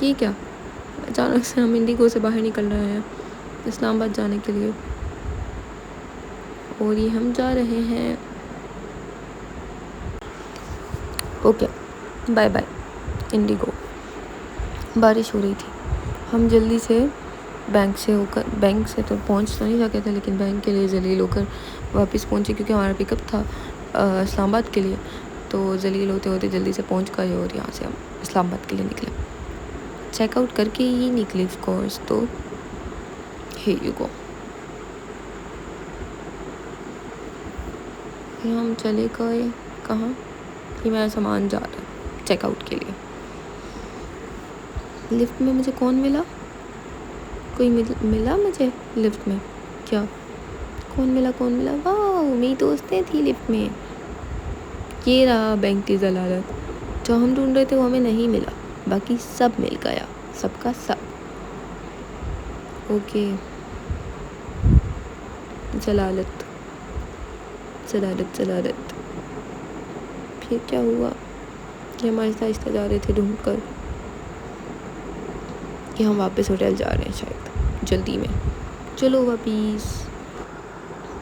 ये क्या, अचानक से हम इंडिगो से बाहर निकल रहे हैं इस्लामाबाद जाने के लिए, और ये हम जा रहे हैं। Okay, bye bye IndiGo. बारिश हो रही थी, हम जल्दी से बैंक से तो पहुंच तो नहीं सके थे, लेकिन बैंक के लिए जलील होकर वापस पहुंचे, क्योंकि हमारा पिकअप था इस्लामाबाद के लिए। तो जलील होते होते जल्दी से पहुंच गए, और यहाँ से हम इस्लामाबाद के लिए निकले। चेकआउट करके ही निकले ऑफ कोर्स। तो हियर यू गो। फिर हम चले गए कहाँ कि मेरा सामान जा रहा है चेकआउट के लिए। लिफ्ट में मुझे कौन मिला? कोई मिला मुझे लिफ्ट में? क्या, कौन मिला? वाह, मेरी दोस्तें थी लिफ्ट में। ये रहा बैंक की जलालत, जो हम ढूंढ रहे थे वो हमें नहीं मिला, बाकी सब मिल गया, सबका सब। ओके, जलालत। शरारत। फिर क्या हुआ कि हम आहिस्ता आहिस्ता जा रहे थे ढूंढ कर कि हम वापस होटल जा रहे हैं, शायद जल्दी में। चलो वापिस।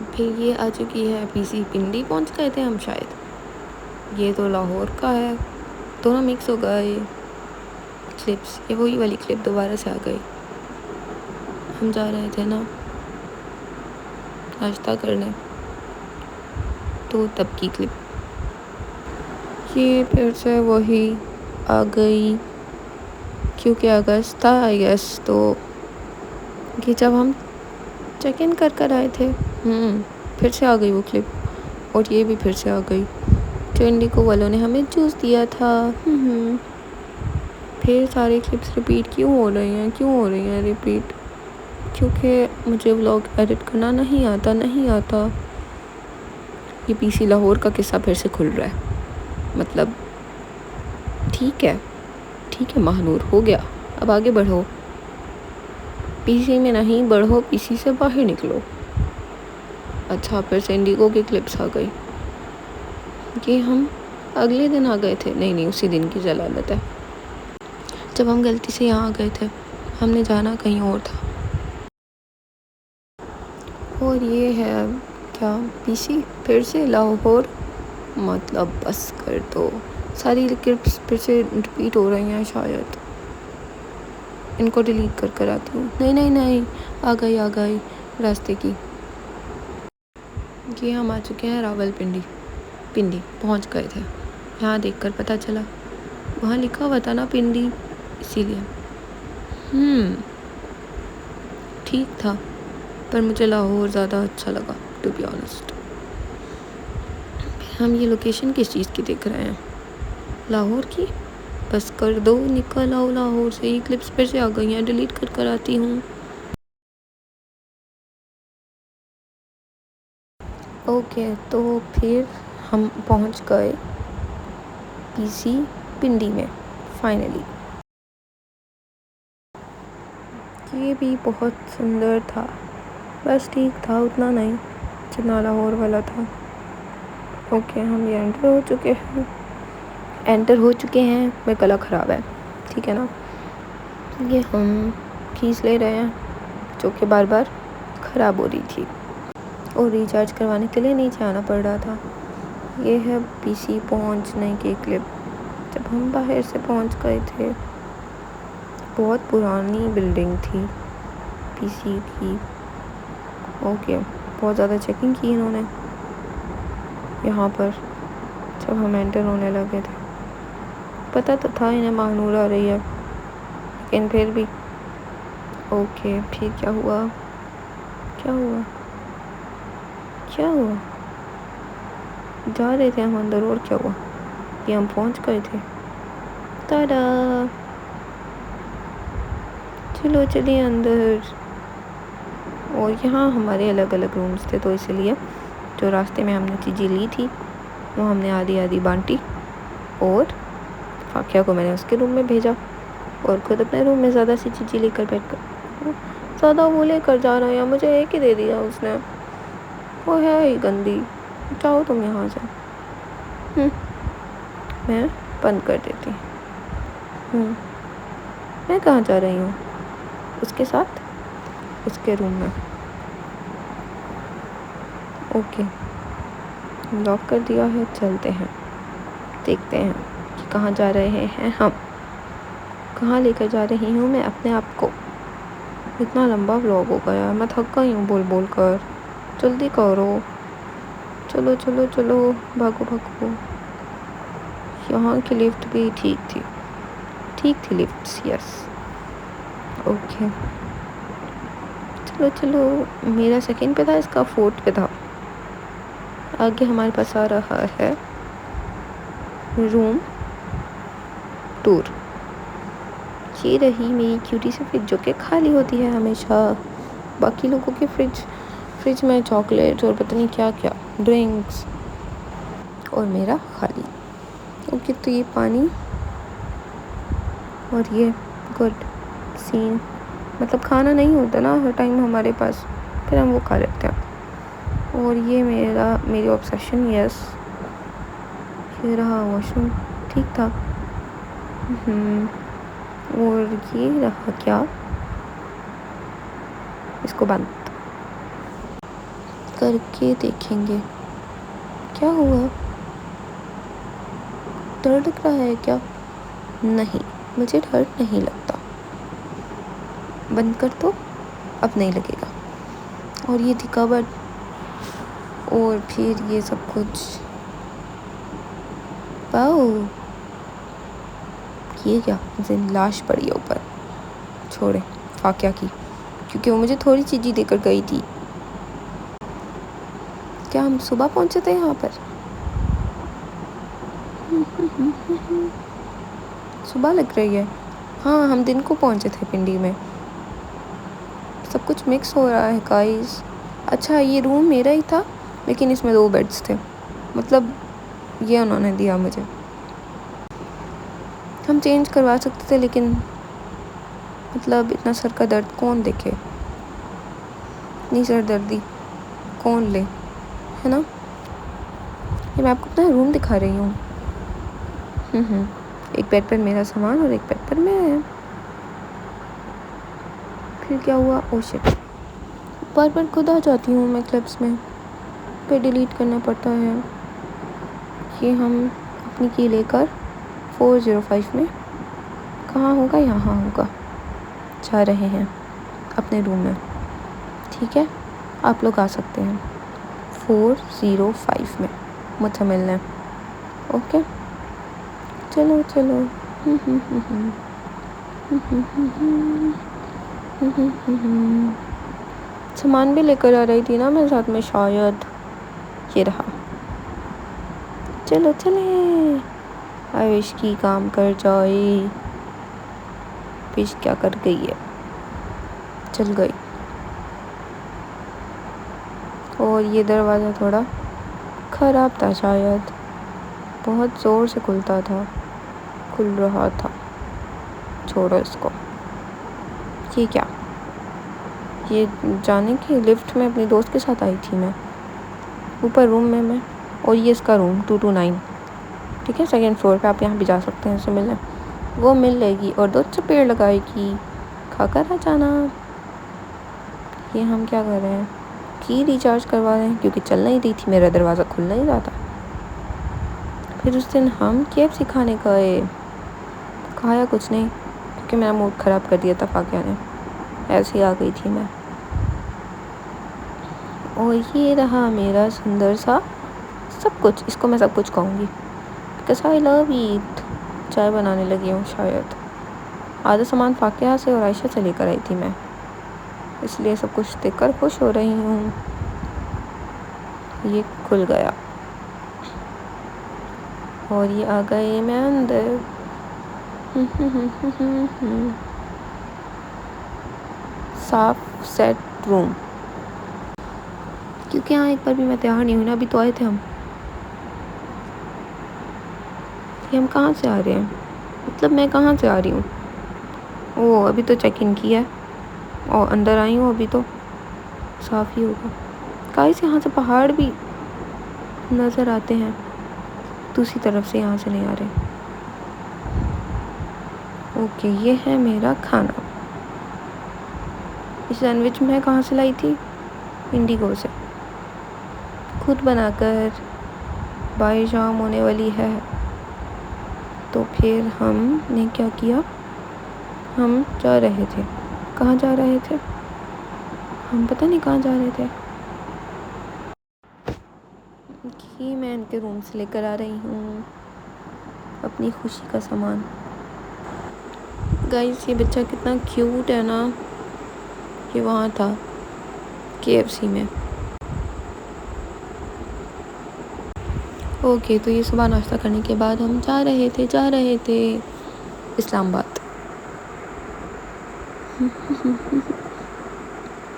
फिर ये आ चुकी है पीसी पिंडी पहुंच गए थे हम शायद। ये तो लाहौर का है, दोनों मिक्स हो गए क्लिप्स। ये वही वाली क्लिप दोबारा से आ गई। हम जा रहे थे ना नाश्ता करने, तो तब की क्लिप ये फिर से वही आ गई, क्योंकि अगस्त था आई गेस। तो कि जब हम चेक इन कर आए थे, फिर से आ गई वो क्लिप। और ये भी फिर से आ गई, जो इंडिगो वालों ने हमें जूस दिया था। फिर सारे क्लिप्स रिपीट क्यों हो रही हैं रिपीट? क्योंकि मुझे व्लॉग एडिट करना नहीं आता। ये पीसी लाहौर का किस्सा फिर से खुल रहा है। मतलब ठीक है महानूर, हो गया, अब आगे बढ़ो। पीसी में नहीं बढ़ो, पीसी से बाहर निकलो। अच्छा, फिर से इंडिगो की क्लिप्स आ गई कि हम अगले दिन आ गए थे। नहीं, उसी दिन की जलालत है, जब हम गलती से यहाँ आ गए थे। हमने जाना कहीं और था। और ये है क्या, पीसी फिर से लाहौर। मतलब बस कर दो, सारी क्लिप्स फिर से रिपीट हो रही हैं शायद। इनको डिलीट कर आती हूँ। नहीं, आ गई रास्ते की। ये हम आ चुके हैं रावलपिंडी पहुँच गए थे। यहाँ देखकर पता चला, वहाँ लिखा हुआ था ना पिंडी, इसीलिए। ठीक था, पर मुझे लाहौर ज़्यादा अच्छा लगा टू बी ऑनेस्ट। हम ये लोकेशन किस चीज़ की देख रहे हैं? लाहौर की। बस कर दो, निकल आओ लाहौर से। ये क्लिप्स फिर से आ गई हैं, डिलीट कर आती हूँ। ओके, तो फिर हम पहुँच गए पीसी पिंडी में फाइनली। ये भी बहुत सुंदर था, बस ठीक था, उतना नहीं जितना लाहौर वाला था। ओके, हम ये एंटर हो चुके हैं। मेरा गला ख़राब है, ठीक है ना। ये हम कीज़ ले रहे हैं, जो कि बार बार ख़राब हो रही थी, और रिचार्ज करवाने के लिए नीचे आना पड़ रहा था। ये है पीसी पहुंचने की क्लिप, जब हम बाहर से पहुंच गए थे। बहुत पुरानी बिल्डिंग थी पीसी की। ओके, बहुत ज़्यादा चेकिंग की इन्होंने यहाँ पर जब हम एंटर होने लगे थे। पता तो था इन्हें महानूर आ रही है, लेकिन फिर भी। ओके, फिर क्या हुआ? जा रहे थे हम अंदर, और क्या हुआ? ये हम पहुंच गए थे। ताड़ा, चलो चलिए अंदर। और यहाँ हमारे अलग अलग रूम्स थे, तो इसलिए जो रास्ते में हमने चीज़ें ली थी वो हमने आधी बांटी, और फाकिया को मैंने उसके रूम में भेजा, और खुद अपने रूम में ज़्यादा सी चीज़ें लेकर बैठकर ज़्यादा वो लेकर जा रहा है। मुझे एक ही दे दिया उसने, वो है ही गंदी। जाओ तुम यहाँ से। मैं बंद कर देती हूँ। मैं कहाँ जा रही हूँ? उसके साथ उसके रूम में। ओके, लॉक कर दिया है। चलते हैं, देखते हैं कि कहाँ जा रहे हैं हम, कहाँ लेकर जा रही हूँ मैं अपने आप को। इतना लंबा व्लॉग हो गया, मैं थक गई हूँ बोल कर। जल्दी करो, चलो, भागो। यहाँ की लिफ्ट भी ठीक थी लिफ्ट, यस। ओके, चलो। मेरा सेकंड पे था, इसका फोर्थ पे था। आगे हमारे पास आ रहा है रूम टूर। ये रही मेरी क्यूटी सी फ्रिज, जो कि खाली होती है हमेशा। बाकी लोगों की फ्रिज में चॉकलेट और पता नहीं क्या ड्रिंक्स, और मेरा खाली। ओके, तो ये पानी और ये गुड सीन। मतलब खाना नहीं होता ना हर टाइम हमारे पास, फिर हम वो खा लेते हैं। और ये मेरी ऑब्सेशन, यस। ये रहा वॉशरूम, ठीक था। और ये रहा क्या, इसको बंद करके देखेंगे क्या हुआ। डर लग रहा है क्या? नहीं, मुझे डर नहीं लगता। बंद कर दो, अब नहीं लगेगा। और ये थी कबर्ड, और फिर ये सब कुछ। वाओ, ये क्या, मुझे लाश पड़ी है ऊपर। छोड़े फाकिया की, क्योंकि वो मुझे थोड़ी चीज़ें देकर गई थी। क्या हम सुबह पहुंचे थे यहाँ पर? सुबह लग रही है। हाँ, हम दिन को पहुंचे थे पिंडी में। सब कुछ मिक्स हो रहा है गाइस। अच्छा, ये रूम मेरा ही था, लेकिन इसमें 2 बेड्स थे। मतलब ये उन्होंने दिया मुझे। हम चेंज करवा सकते थे, लेकिन मतलब इतना सर का दर्द कौन देखे, इतनी सर दर्दी कौन ले, है ना। ये मैं आपको अपना रूम दिखा रही हूँ। एक बेड पर मेरा सामान और एक बेड पर मैं। फिर क्या हुआ? ओ शिट, बार बार खुद आ जाती हूँ मैं क्लिप्स में, फिर डिलीट करना पड़ता है। ये हम अपनी की लेकर 405 में, कहाँ होगा, यहाँ होगा, जा रहे हैं अपने रूम में। ठीक है, आप लोग आ सकते हैं 405 में मुझसे मिलने। ओके, चलो चलो। सामान भी लेकर आ रही थी ना मैं साथ में, शायद। ये रहा, चलो चले। आयुष की काम कर जाए। फिश क्या कर गई है, चल गई। और ये दरवाज़ा थोड़ा ख़राब था शायद, बहुत ज़ोर से खुलता था, खुल रहा था। छोड़ो इसको। ये क्या, ये जाने की लिफ्ट में अपने दोस्त के साथ आई थी मैं, ऊपर रूम में मैं। और ये इसका रूम 229, ठीक है, 2nd फ्लोर पे। आप यहाँ भी जा सकते हैं इससे मिलने, वो मिल लेगी और 2 चपेड़ लगाएगी, खाकर आ जाना। ये हम क्या कर रहे हैं, की रिचार्ज करवा रहे हैं, क्योंकि चल नहीं रही थी, मेरा दरवाज़ा खुल नहीं रहा था। फिर उस दिन हम KFC खाने गए, खाया कुछ नहीं, क्योंकि मेरा मूड ख़राब कर दिया था फाकिया ने, ऐसे ही आ गई थी मैं। और ये रहा मेरा सुंदर सा सब कुछ, इसको मैं सब कुछ कहूँगी, बिकॉज़ आई लव इट। चाय बनाने लगी हूँ शायद। आधा सामान फाकिया से और आयशा से लेकर आई थी मैं, इसलिए सब कुछ देखकर खुश हो रही हूँ। ये खुल गया और ये आ गए मैं अंदर। साफ सेट रूम, क्योंकि यहाँ एक बार भी मैं तैयार नहीं हुई ना। अभी तो आए थे हम। ये हम कहाँ से आ रहे हैं, मतलब मैं कहाँ से आ रही हूँ? ओह, अभी तो चेक इन किया है और अंदर आई हूँ, अभी तो साफ़ ही होगा। गाइस, यहाँ से पहाड़ भी नज़र आते हैं, दूसरी तरफ से, यहाँ से नहीं आ रहे। ओके, ये है मेरा खाना। इस सैंडविच मैं कहाँ से लाई थी? इंडिगो से, खुद बनाकर। बाई शाम होने वाली है, तो फिर हमने क्या किया, हम जा रहे थे। कहाँ जा रहे थे हम, पता नहीं कहाँ जा रहे थे। कि मैं इनके रूम से लेकर आ रही हूँ अपनी खुशी का सामान। गाइस, ये बच्चा कितना क्यूट है ना। ये वहाँ था KFC में। ओके, तो ये सुबह नाश्ता करने के बाद हम जा रहे थे इस्लामाबाद।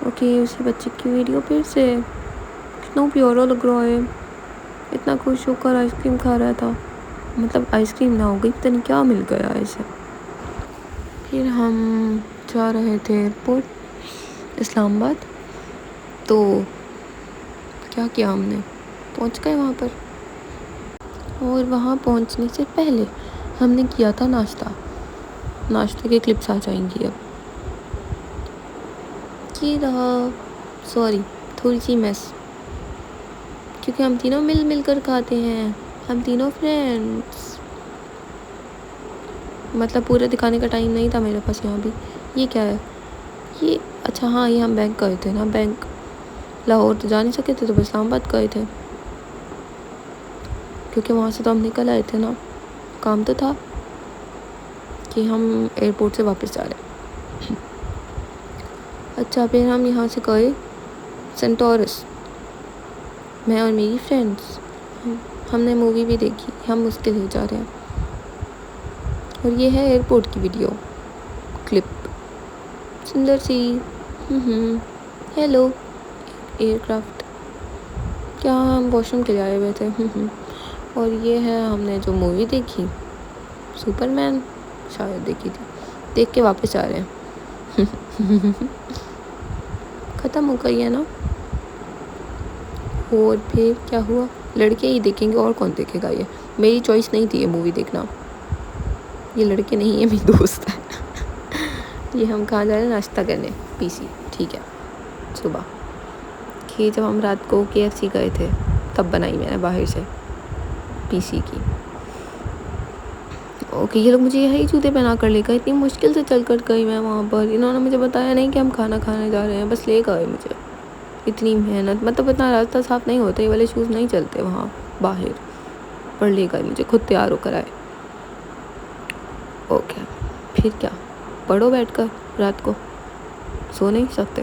ओके, उसी बच्चे की वीडियो फिर से। कितना प्यारा लग रहा है, इतना खुश होकर आइसक्रीम खा रहा था। मतलब आइसक्रीम ना हो गई, पता नहीं क्या मिल गया ऐसे। फिर हम जा रहे थे एयरपोर्ट इस्लामाबाद। तो क्या किया हमने, पहुंच गए वहाँ पर। और वहाँ पहुँचने से पहले हमने किया था नाश्ता। नाश्ते के क्लिप्स आ जाएंगी अब। ये रहा, सॉरी थोड़ी सी मेस, क्योंकि हम तीनों मिल कर खाते हैं, हम तीनों फ्रेंड्स। मतलब पूरा दिखाने का टाइम नहीं था मेरे पास यहाँ भी। ये क्या है ये, अच्छा हाँ, ये हम बैंक गए थे ना, बैंक। लाहौर तो जा नहीं सके थे तो बस इस्लामाबाद गए थे, क्योंकि वहाँ से तो हम निकल आए थे ना। काम तो था कि हम एयरपोर्ट से वापस जा रहे हैं। अच्छा, फिर हम यहाँ से गए सेंटोरस, मैं और मेरी फ्रेंड्स। हमने मूवी भी देखी, हम उसके लिए जा रहे हैं। और ये है एयरपोर्ट की वीडियो क्लिप, सुंदर सी। हेलो एयरक्राफ्ट, क्या हम वॉशरूम के लिए आए हुए थे। और ये है हमने जो मूवी देखी, सुपरमैन शायद देखी थी, देख के वापस आ रहे हैं। ख़त्म हो गई है ना। और फिर क्या हुआ, लड़के ही देखेंगे और कौन देखेगा, ये मेरी चॉइस नहीं थी ये मूवी देखना, ये लड़के नहीं है, मेरी दोस्त है। ये हम कहाँ जा रहे हैं, नाश्ता करने, पीसी, ठीक है। सुबह कि जब हम रात को KFC गए थे तब बनाई मैंने बाहर से पीसी की। ओके, ये लोग मुझे यही जूते पहना कर ले गए, इतनी मुश्किल से चल कर गई मैं वहाँ पर। इन्होंने मुझे बताया नहीं कि हम खाना खाने जा रहे हैं, बस ले गए मुझे। इतनी मेहनत, मतलब इतना रास्ता साफ नहीं होता, ये वाले शूज़ नहीं चलते वहाँ बाहर, पर ले गए मुझे, खुद तैयार होकर आए। ओके, फिर क्या, पढ़ो बैठकर, रात को सो नहीं सकते,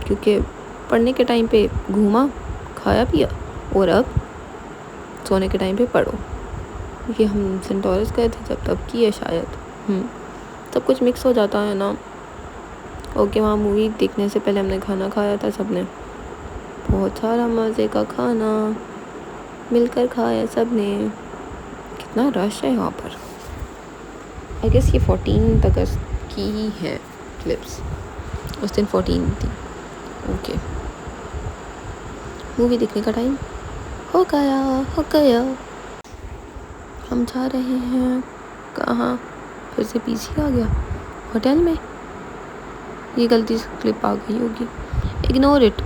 क्योंकि पढ़ने के टाइम पे घूमा, खाया पिया, और अब सोने के टाइम पे पढ़ो। ये हम सेंटोरस गए थे जब, तब की है शायद। सब कुछ मिक्स हो जाता है ना। ओके, वहाँ मूवी देखने से पहले हमने खाना खाया था सबने, बहुत सारा मज़े का खाना मिलकर खाया सबने। कितना रश है यहाँ पर। आई गेस ये 14 अगस्त की ही है क्लिप्स, उस दिन 14 थी। ओके, मूवी देखने का टाइम हो गया। हम जा रहे हैं कहाँ, फिर से पीछे आ गया, होटल में। ये गलती से क्लिप आ गई होगी, इग्नोर इट।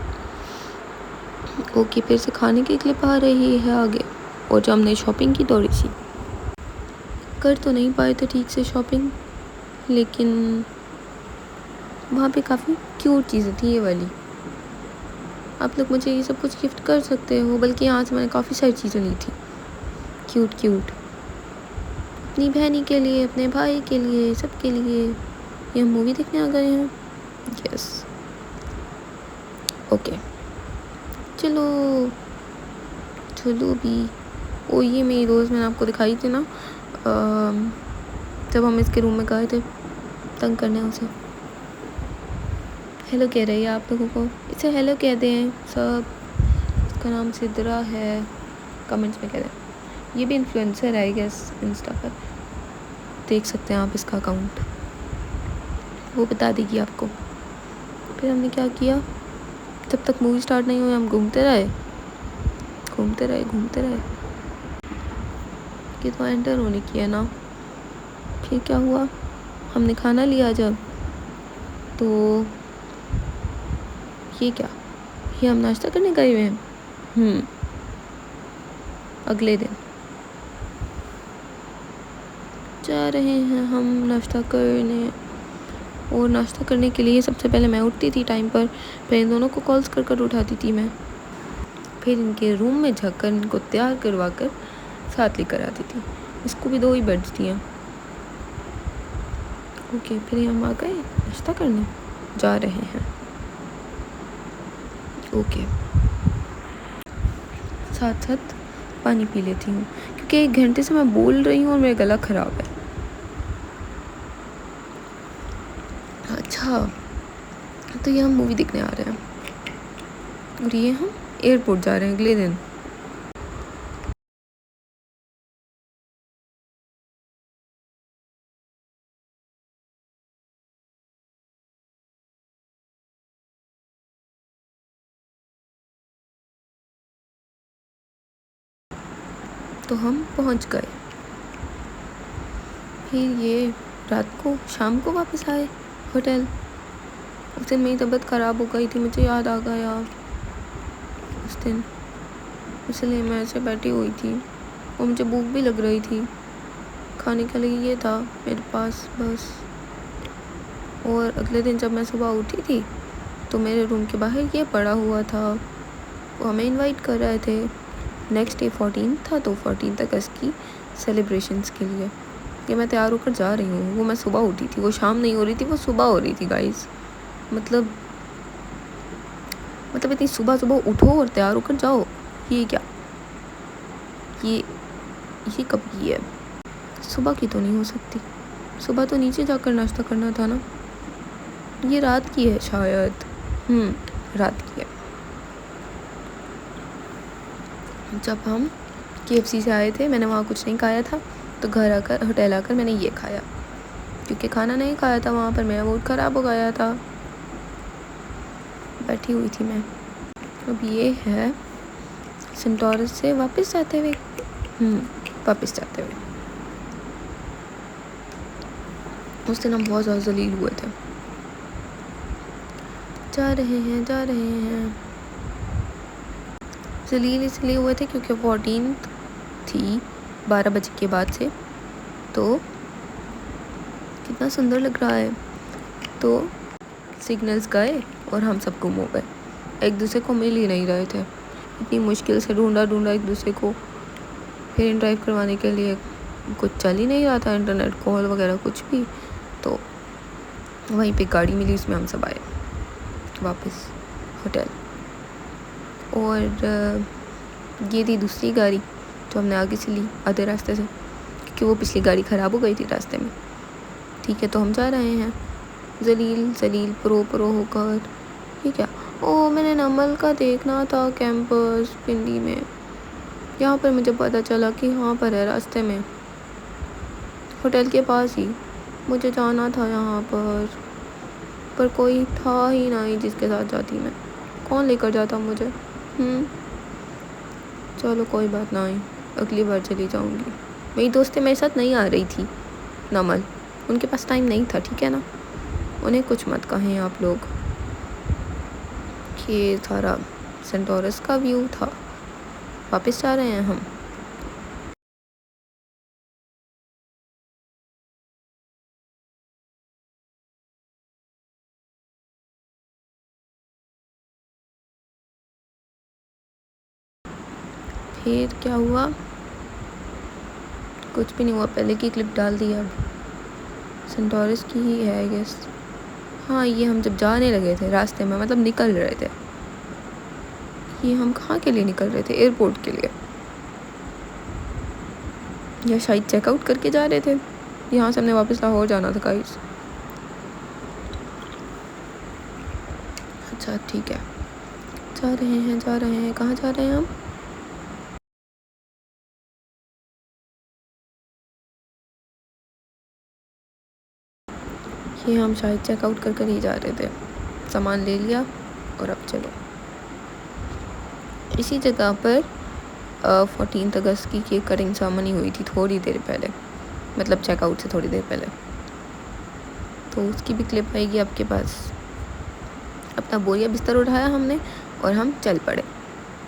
ओके, फिर से खाने की क्लिप आ रही है आगे। और जो हमने शॉपिंग की थोड़ी सी, कर तो नहीं पाए थे ठीक से शॉपिंग, लेकिन वहाँ पे काफ़ी क्यूट चीज़ें थी ये वाली। आप लोग मुझे ये सब कुछ गिफ्ट कर सकते हो, बल्कि यहाँ से मैंने काफ़ी सारी चीज़ें ली थी क्यूट, अपनी बहनी के लिए, अपने भाई के लिए, सबके लिए। ये हम मूवी देखने आ गए हैं। यस, ओके, चलो भी। ओ, ये मेरी दोस्त मैंने आपको दिखाई थी ना, जब हम इसके रूम में गए थे तंग करने उसे। हेलो कह रही है आप लोगों को, इसे हेलो कह दें सब। इसका नाम सिद्रा है, कमेंट्स में कह दें। ये भी इन्फ्लुएंसर है आई गेस, इंस्टा पर देख सकते हैं आप इसका अकाउंट, वो बता देगी आपको। फिर हमने क्या किया, जब तक मूवी स्टार्ट नहीं हुई हम घूमते रहे। कि तो एंटर होने की है ना। फिर क्या हुआ, हमने खाना लिया जब, तो ये क्या, ये हम नाश्ता करने गए हुए हैं। अगले दिन जा रहे हैं हम नाश्ता करने। और नाश्ता करने के लिए सबसे पहले मैं उठती थी टाइम पर, फिर इन दोनों को कॉल्स कर उठाती थी मैं, फिर इनके रूम में जाकर इनको तैयार करवा कर साथ लेकर आती थी। इसको भी 2 ही बेड्स दिए। ओके, फिर हम आ गए नाश्ता करने, जा रहे हैं। ओके, साथ पानी पी लेती हूँ, क्योंकि 1 घंटे से मैं बोल रही हूँ और मेरा गला ख़राब है। अच्छा, तो ये हम मूवी देखने आ रहे हैं और ये हम एयरपोर्ट जा रहे हैं अगले दिन। तो हम पहुंच गए। फिर ये रात को शाम को वापस आए होटल। उस दिन मेरी तबीयत ख़राब हो गई थी, मुझे याद आ गया उस दिन, इसलिए मैं ऐसे बैठी हुई थी और मुझे भूख भी लग रही थी। खाने के लिए ये था मेरे पास बस। और अगले दिन जब मैं सुबह उठी थी तो मेरे रूम के बाहर ये पड़ा हुआ था, वो हमें इनवाइट कर रहे थे। नेक्स्ट डे 14 था, तो 14 अगस्त की सेलिब्रेशंस के लिए कि मैं तैयार होकर जा रही हूँ। वो मैं सुबह उठी थी, वो शाम नहीं हो रही थी, वो सुबह हो रही थी गाइस। मतलब इतनी सुबह सुबह उठो और तैयार होकर जाओ, ये क्या, ये कब की है? सुबह की तो नहीं हो सकती, सुबह तो नीचे जाकर नाश्ता करना था ना। ये रात की है शायद, रात की है। जब हम KFC से आए थे, मैंने वहाँ कुछ नहीं खाया था, तो घर आकर होटल आकर मैंने ये खाया, क्योंकि खाना नहीं खाया था वहाँ पर, मेरा मूड ख़राब हो गया था, बैठी हुई थी मैं। अब ये है सेंटोरस से वापस जाते हुए, उस दिन हम बहुत ज़्यादा जलील हुए थे। जा रहे हैं जलील इसलिए हुए थे क्योंकि 14 थी 12 बजे के बाद से, तो कितना सुंदर लग रहा है। तो सिग्नल्स गए और हम सब गुम हो गए, एक दूसरे को मिल ही नहीं रहे थे। इतनी मुश्किल से ढूंढा एक दूसरे को। फिर ड्राइव करवाने के लिए कुछ चल ही नहीं रहा था, इंटरनेट कॉल वगैरह कुछ भी। तो वहीं पे गाड़ी मिली, उसमें हम सब आए वापस होटल। और ये थी दूसरी गाड़ी जो हमने आगे से ली आधे रास्ते से, क्योंकि वो पिछली गाड़ी ख़राब हो गई थी रास्ते में। ठीक है, तो हम जा रहे हैं जलील प्रो होकर। ठीक है, मैंने नमल का देखना था कैंपस पिंडी में, यहाँ पर मुझे पता चला कि यहाँ पर है रास्ते में, होटल के पास ही मुझे जाना था यहाँ पर कोई था ही नहीं जिसके साथ जाती मैं। कौन लेकर जाता मुझे? चलो कोई बात नहीं, अगली बार चली जाऊँगी। मेरी दोस्तें मेरे साथ नहीं आ रही थी नमल, उनके पास टाइम नहीं था, ठीक है ना, उन्हें कुछ मत कहें आप लोग। ये सारा सेंटोरस का व्यू था। वापस जा रहे हैं हम। फिर क्या हुआ? कुछ भी नहीं हुआ, पहले की क्लिप डाल दी। अब सेंटोरस की ही है आई गेस। हाँ, ये हम जब जाने लगे थे रास्ते में, मतलब निकल रहे थे, ये हम कहाँ के लिए निकल रहे थे? एयरपोर्ट के लिए, या शायद चेकआउट करके जा रहे थे। यहाँ से हमने वापस लाहौर जाना था गाइस। अच्छा ठीक है, जा रहे हैं, कहाँ जा रहे हैं हम? ये हम शायद चेकआउट कर ही जा रहे थे, सामान ले लिया और अब चलो। इसी जगह पर 14 अगस्त की केक कटिंग सेरेमनी हुई थी थोड़ी देर पहले, मतलब चेकआउट से थोड़ी देर पहले, तो उसकी भी क्लिप आएगी आपके पास। अपना बोरिया बिस्तर उठाया हमने और हम चल पड़े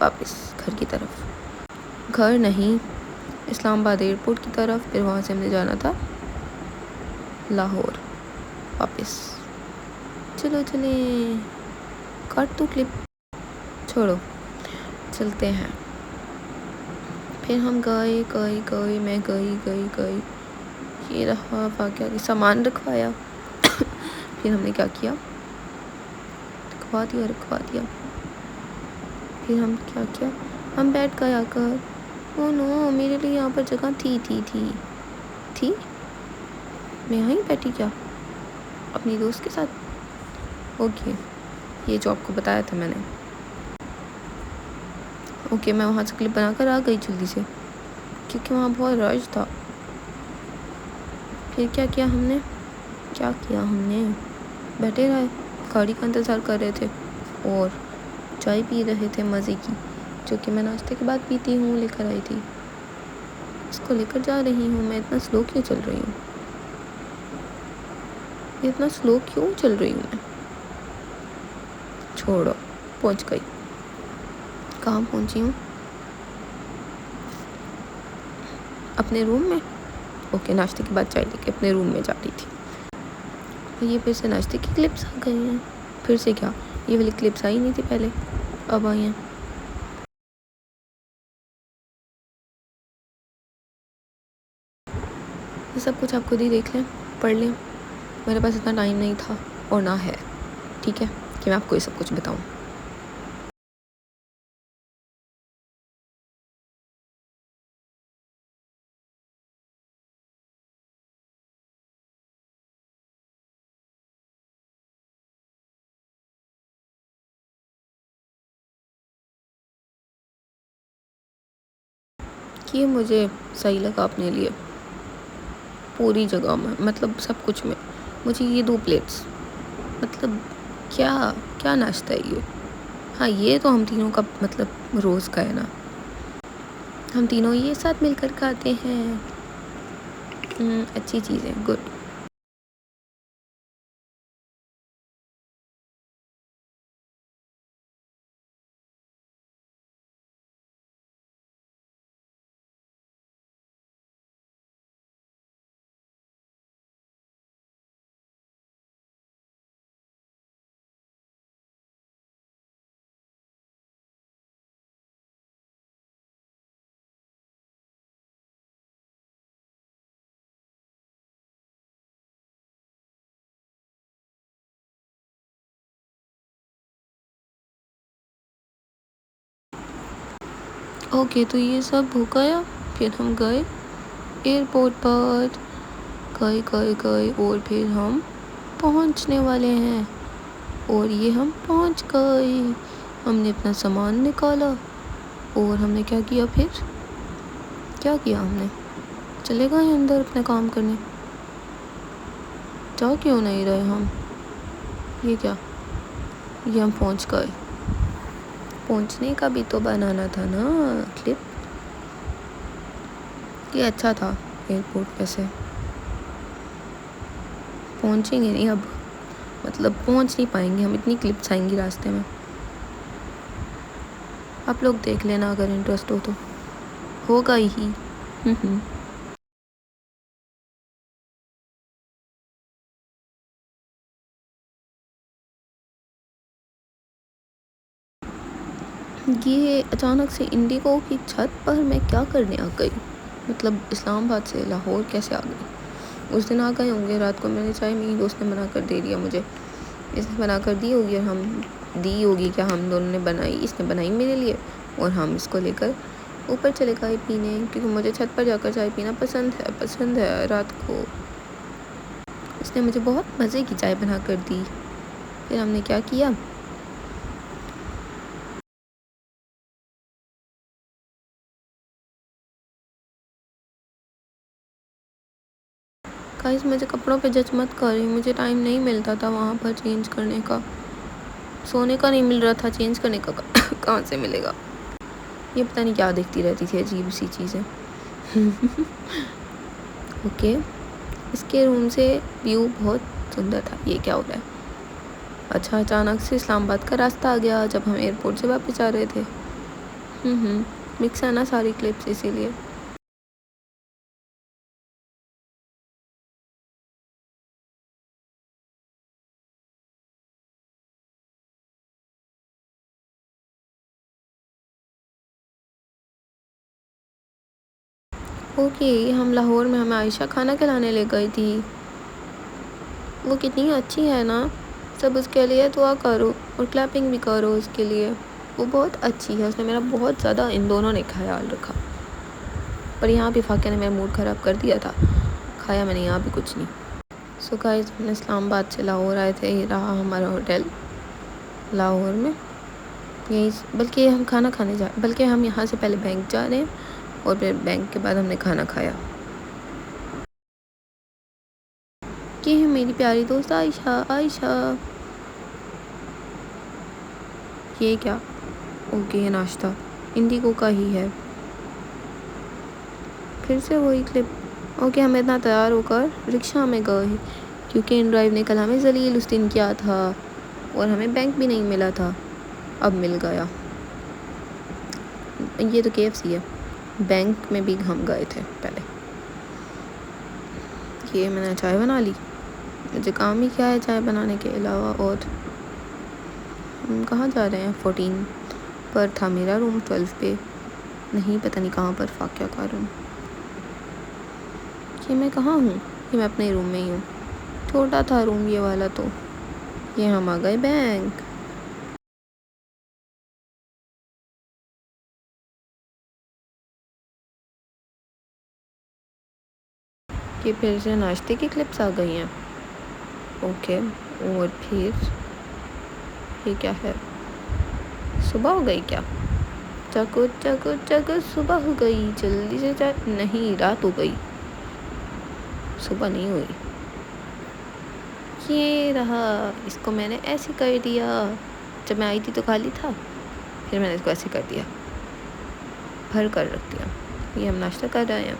वापस घर की तरफ। घर नहीं, इस्लामाबाद एयरपोर्ट की तरफ। फिर वहाँ से हमने जाना था लाहौर वापस। चलो चले, काट तो क्लिप, छोड़ो, चलते हैं। फिर हम गए, मैं गई। ये रहा वाक़या, सामान रखवाया। फिर हमने क्या किया, रखवा दिया। फिर हम क्या किया, हम बैठ गए आकर। ओ नो, मेरे लिए यहाँ पर जगह थी। मैं यहीं बैठी क्या अपनी दोस्त के साथ? ओके, ये जो आपको बताया था मैंने। ओके, मैं वहाँ से क्लिप बनाकर आ गई जल्दी से, क्योंकि वहाँ बहुत रश था। फिर क्या किया हमने, बैठे रहे, गाड़ी का इंतज़ार कर रहे थे और चाय पी रहे थे मज़े की, जो कि मैं नाश्ते के बाद पीती हूँ, लेकर आई थी। इसको लेकर जा रही हूँ। मैं इतना स्लो क्यों चल रही हूँ? इतना स्लो क्यों चल रही हूँ मैं? छोड़ो, पहुँच गई। कहाँ पहुँची हूँ? अपने रूम में। ओके, नाश्ते के बाद चाय लेके अपने रूम में जा रही थी। और ये फिर से नाश्ते की क्लिप्स आ गई हैं। फिर से क्या, ये वाली क्लिप्स आई नहीं थी पहले, अब आई हैं। ये सब कुछ आप खुद ही देख लें, पढ़ लें। मेरे पास इतना टाइम नहीं था और ना है, ठीक है, कि मैं आपको ये सब कुछ बताऊँ। कि ये मुझे सही लगा अपने लिए पूरी जगह में, मतलब सब कुछ में। मुझे ये 2 प्लेट्स, मतलब क्या क्या नाश्ता है ये। हाँ, ये तो हम तीनों का मतलब रोज़ का है ना, हम तीनों ये साथ मिलकर खाते हैं। अच्छी चीज़ है, गुड। ओके, तो ये सब हो गया। फिर हम गए एयरपोर्ट पर, गए और फिर हम पहुंचने वाले हैं। और ये हम पहुंच गए। हमने अपना सामान निकाला और हमने क्या किया फिर? क्या किया हमने? चले गए अंदर अपने काम करने। जा क्यों नहीं रहे हम? ये क्या? ये हम पहुंच गए। पहुंचने का भी तो बनाना था ना क्लिप। ये अच्छा था एयरपोर्ट वैसे। पहुंचेंगे नहीं अब, मतलब पहुंच नहीं पाएंगे हम, इतनी क्लिप्स आएंगी रास्ते में। आप लोग देख लेना अगर इंटरेस्ट हो तो, होगा ही। ये अचानक से इंडिगो की छत पर मैं क्या करने आ गई? मतलब इस्लामाबाद से लाहौर कैसे आ गई? उस दिन आ गए होंगे रात को, मैंने चाय मेरी दोस्त ने बना कर दे दिया मुझे। इसने बना कर दी होगी और हम दी होगी, क्या हम दोनों ने बनाई, इसने बनाई मेरे लिए और हम इसको लेकर ऊपर चले गए पीने, क्योंकि मुझे छत पर जाकर चाय पीना पसंद है रात को। इसने मुझे बहुत मज़े की चाय बना कर दी। फिर हमने क्या किया, गाइस मुझे कपड़ों पे जज मत करें, मुझे टाइम नहीं मिलता था वहाँ पर चेंज करने का। सोने का नहीं मिल रहा था, चेंज करने का कहाँ से मिलेगा? ये पता नहीं क्या देखती रहती थी अजीब सी चीज़ें। ओके, इसके रूम से व्यू बहुत सुंदर था। ये क्या हो रहा है? अच्छा, अचानक से इस्लामाबाद का रास्ता आ गया जब हम एयरपोर्ट से वापस आ रहे थे। मिक्स है ना सारी क्लिप्स, इसीलिए। ओके, हम लाहौर में हमें आयशा खाना खिलाने ले गई थी। वो कितनी अच्छी है ना, सब उसके लिए दुआ करो और क्लैपिंग भी करो उसके लिए। वो बहुत अच्छी है, उसने मेरा बहुत ज़्यादा इन दोनों ने ख्याल रखा। पर यहाँ भी फाके ने मेरा मूड ख़राब कर दिया था, खाया मैंने यहाँ भी कुछ नहीं। सो गाइस, हम इस्लामाबाद से लाहौर आए थे, ये रहा हमारा होटल लाहौर में। यही, बल्कि हम खाना खाने बल्कि हम यहाँ से पहले बैंक जा रहे हैं और फिर बैंक के बाद हमने खाना खाया। ये है मेरी प्यारी दोस्त आयशा। ये क्या? ओके, ये नाश्ता इंडिगो का ही है। फिर से वही क्लिप। ओके, हम इतना तैयार होकर रिक्शा में गए क्योंकि इन ड्राइव ने कल हमें जलील उस दिन किया था और हमें बैंक भी नहीं मिला था, अब मिल गया। ये तो KFC है, बैंक में भी हम गए थे पहले। ये मैंने चाय बना ली, मुझे काम ही क्या है चाय बनाने के अलावा। और हम कहाँ जा रहे हैं? 14 पर था मेरा रूम, 12 पे नहीं, पता नहीं कहाँ पर। फाकिया का रूम। कि मैं कहाँ हूँ? कि मैं अपने रूम में ही हूँ। छोटा था रूम ये वाला। तो ये हम आ गए बैंक। कि फिर से नाश्ते की क्लिप्स आ गई हैं। ओके, और फिर ये क्या है? सुबह हो गई क्या? चको चको चको, सुबह हो गई, जल्दी से जा। नहीं, रात हो गई, सुबह नहीं हुई। ये रहा, इसको मैंने ऐसे कर दिया। जब मैं आई थी तो खाली था, फिर मैंने इसको ऐसे कर दिया, भर कर रख दिया। ये हम नाश्ता कर रहे हैं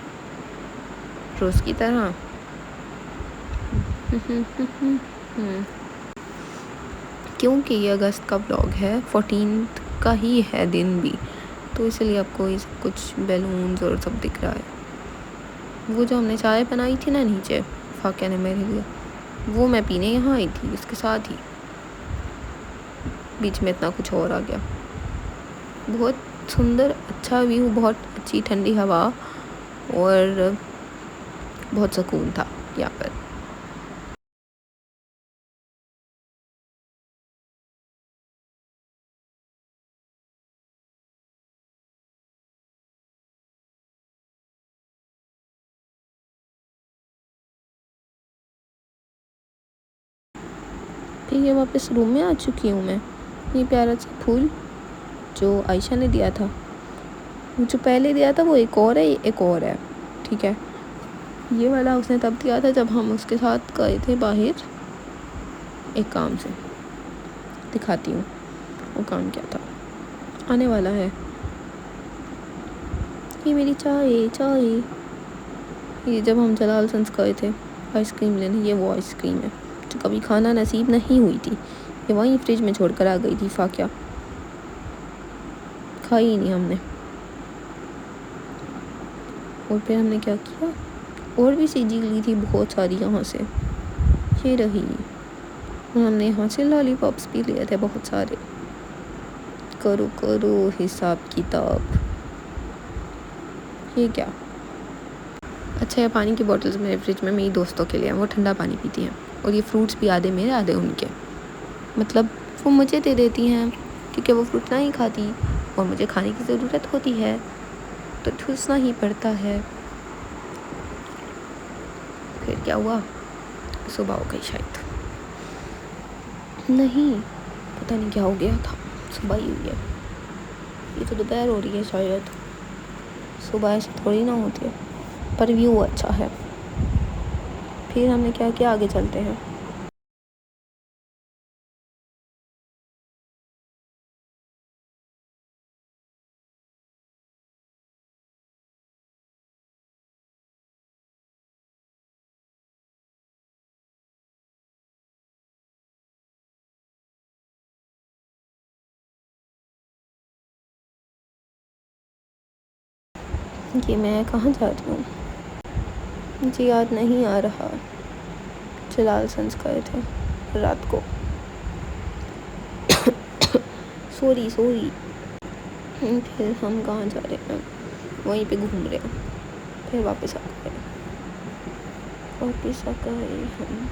रोज़ की तरह। क्योंकि ये अगस्त का ब्लॉग है, 14 का ही है दिन भी, तो इसलिए आपको ये सब कुछ बैलून्स और सब दिख रहा है। वो जो हमने चाय बनाई थी ना नीचे, फाकिया ने मेरे लिए, वो मैं पीने यहाँ आई थी इसके साथ ही। बीच में इतना कुछ और आ गया। बहुत सुंदर अच्छा व्यू, बहुत अच्छी ठंडी हवा और बहुत सुकून था यहाँ पर। ठीक है, वापस रूम में आ चुकी हूँ मैं। ये प्यारा सा फूल जो आयशा ने दिया था, जो पहले दिया था वो एक और है, एक और है, ठीक है। ये वाला उसने तब दिया था जब हम उसके साथ गए थे बाहर एक काम से। दिखाती हूँ वो काम क्या था, आने वाला है। ये मेरी चाय चाय। ये जब हम जलाल सन्स गए थे आइसक्रीम लेने, ये वो आइसक्रीम है जो कभी खाना नसीब नहीं हुई थी। ये वहीं फ्रिज में छोड़ कर आ गई थी फाकिया, खाई ही नहीं हमने। और फिर हमने क्या किया, और भी चीज़ें ली थी बहुत सारी यहाँ से। ये रही, और हमने यहाँ से लॉलीपॉप्स भी लिए थे बहुत सारे। करो करो हिसाब किताब। ये क्या? अच्छा, ये पानी की बोतल्स मेरे फ्रिज में मेरी दोस्तों के लिए हैं, वो ठंडा पानी पीती हैं। और ये फ्रूट्स भी आधे मेरे आधे उनके, मतलब वो मुझे दे देती हैं क्योंकि वो फ्रूट नहीं खाती और मुझे खाने की ज़रूरत होती है तो ठूसना ही पड़ता है। फिर क्या हुआ? सुबह हो गई शायद, नहीं पता नहीं क्या हो गया था, सुबह ही हुई है। ये तो दोपहर हो रही है शायद, सुबह ऐसे थोड़ी ना होती है। पर व्यू अच्छा है। फिर हमने क्या किया, आगे चलते हैं। ये मैं कहाँ जा रही हूँ मुझे याद नहीं आ रहा। जलाल सन्स गए थे रात को। सॉरी। फिर हम कहाँ जा रहे हैं? वहीं पे घूम रहे हैं। फिर वापस आ गए हम।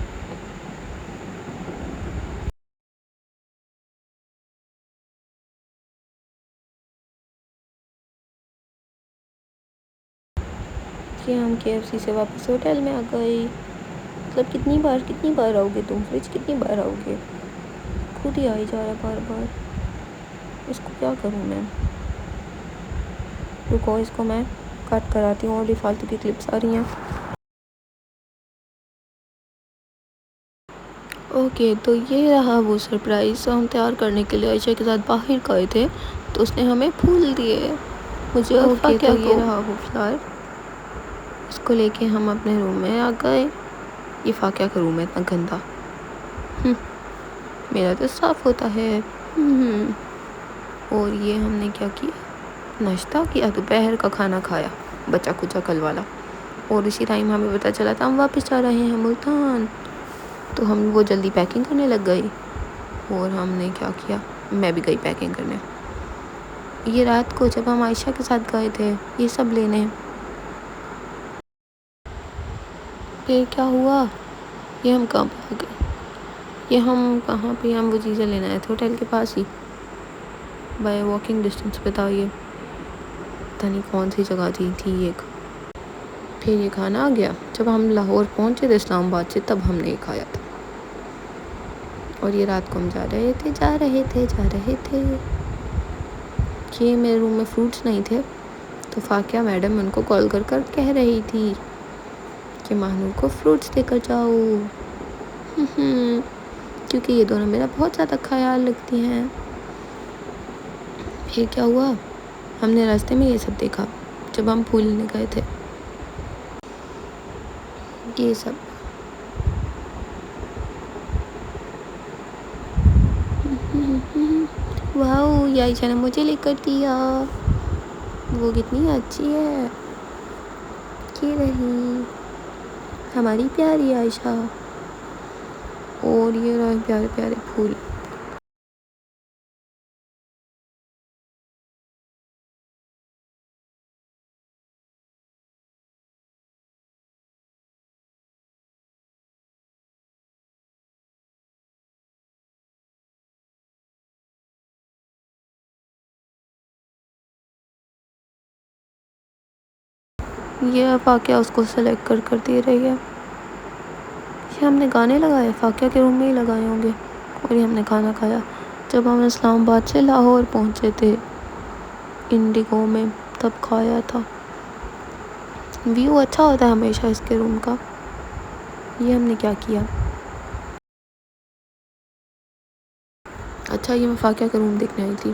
कि हम KFC से वापस होटल में आ गए। मतलब कितनी बार आओगे तुम? फ्रिज कितनी बार आओगे? खुद ही आई जा रहा बार बार। इसको क्या करूँ मैं? रुको, इसको मैं कट कराती हूँ और भी फालतू की क्लिप्स आ रही हैं। ओके, तो ये रहा वो सरप्राइज़ हम तैयार करने के लिए आयशा के साथ बाहर गए थे, तो उसने हमें फूल दिए मुझे। ओके, तो ये रहा वो फ्लावर उसको लेके हम अपने रूम में आ गए। ये फाकिया का रूम है इतना गंदा। मेरा तो साफ़ होता है। और ये हमने क्या किया, नाश्ता किया, दोपहर का खाना खाया बचा कुचा कल वाला। और इसी टाइम हमें पता चला था हम वापस आ रहे हैं मुल्तान। तो हम वो जल्दी पैकिंग करने लग गई। और हमने क्या किया, मैं भी गई पैकिंग करने। ये रात को जब हम आयशा के साथ गए थे ये सब लेने, फिर क्या हुआ, ये हम कहाँ आ गए, ये हम कहाँ पे, हम वो चीज़ें लेने आए थे होटल के पास ही, बाय वॉकिंग डिस्टेंस पे था ये। पता नहीं कौन सी जगह थी एक। फिर ये खाना आ गया जब हम लाहौर पहुँचे थे इस्लामाबाद से, तब हमने ये खाया था। और ये रात को हम जा रहे थे कि मेरे रूम में फ्रूट्स नहीं थे। तो फाकिया मैडम उनको कॉल कर कह रही थी कि महानूर को फ्रूट्स देकर जाओ। क्योंकि ये दोनों मेरा बहुत ज़्यादा ख्याल रखती हैं। फिर क्या हुआ, हमने रास्ते में ये सब देखा जब हम फूल लेने गए थे, ये सब। वाओ, ये आयशा ने मुझे लेकर दिया, वो कितनी अच्छी है। ये रही हमारी प्यारी आयशा। और ये रहे प्यारे प्यारे फूल। ये फाकिया उसको सेलेक्ट कर दे रही है। ये हमने गाने लगाए, फाकिया के रूम में ही लगाए होंगे। और ये हमने खाना खाया जब हम इस्लामाबाद से लाहौर पहुँचे थे इंडिगो में, तब खाया था। व्यू अच्छा होता है हमेशा इसके रूम का। ये हमने क्या किया, अच्छा ये मैं फाकिया का रूम देखने आई थी,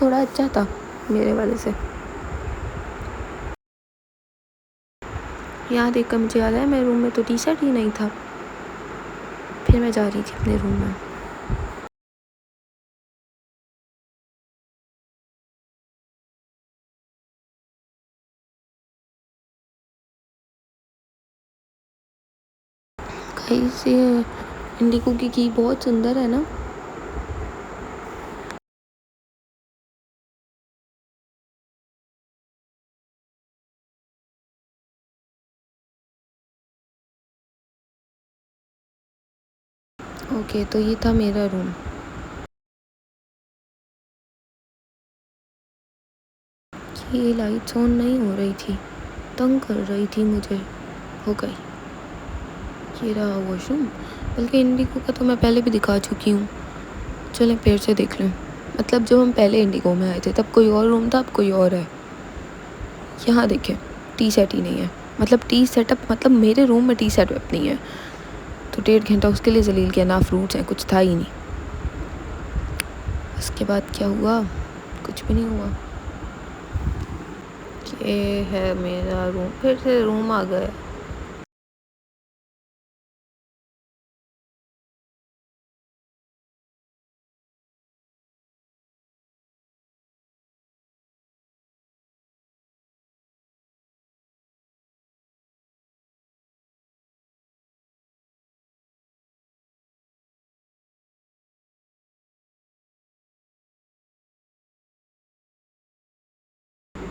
थोड़ा अच्छा था मेरे वाले से। यहाँ देखकर मुझे याद आया मेरे रूम में तो टी शर्ट ही नहीं था। फिर मैं जा रही थी अपने रूम में। गाइस ये इंडिगो की बहुत सुंदर है ना। ओके, तो ये था मेरा रूम। ये लाइट्स ऑन नहीं हो रही थी, तंग कर रही थी मुझे, हो गई। ये रहा वॉशरूम, बल्कि इंडिगो का तो मैं पहले भी दिखा चुकी हूँ। चलें फिर से देख लें। मतलब जब हम पहले इंडिगो में आए थे तब कोई और रूम था, अब कोई और है। यहाँ देखें, टी सेट ही नहीं है। मतलब टी सेटअप, मतलब मेरे रूम में टी सेटअप नहीं है। तो 1.5 घंटा उसके लिए जलील किया, ना फ्रूट्स हैं, कुछ था ही नहीं। उसके बाद क्या हुआ, कुछ भी नहीं हुआ। ये है मेरा रूम, फिर से रूम आ गया।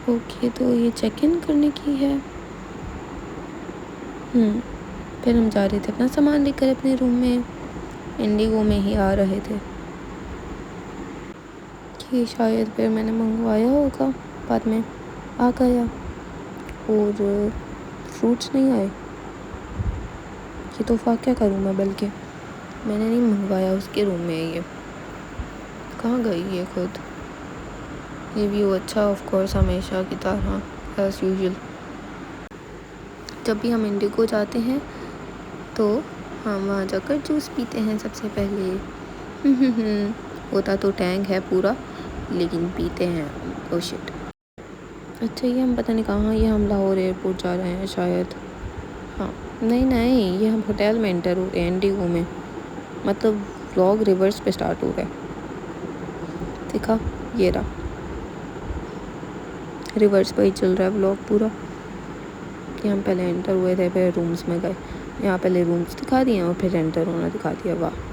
ओके, तो ये चेक इन करने की है। फिर हम जा रहे थे अपना सामान लेकर अपने रूम में, इंडिगो में ही आ रहे थे कि शायद फिर मैंने मंगवाया होगा, बाद में आ गया और फ्रूट्स नहीं आए। ये तो फाकिया का रूम है, बल्कि मैंने नहीं मंगवाया, उसके रूम में है ये। कहाँ गई ये खुद। ये व्यू अच्छा ऑफ कोर्स हमेशा की तरह एज यूजुअल। जब भी हम इंडिगो जाते हैं तो हम वहाँ जाकर जूस पीते हैं सबसे पहले। होता तो टैंक है पूरा, लेकिन पीते हैं। Oh shit. अच्छा ये हम पता नहीं कहाँ, ये हम लाहौर एयरपोर्ट जा रहे हैं शायद। हाँ नहीं नहीं, ये हम होटल में एंटर हो गए इंडिगो में, मतलब व्लॉग रिवर्स पे स्टार्ट हो गया। देखा, ये रहा रिवर्स पे ही चल रहा है व्लॉग पूरा, कि हम पहले एंटर हुए थे फिर रूम्स में गए, यहाँ पहले रूम्स दिखा दिए और फिर एंटर होना दिखा दिया। वाह,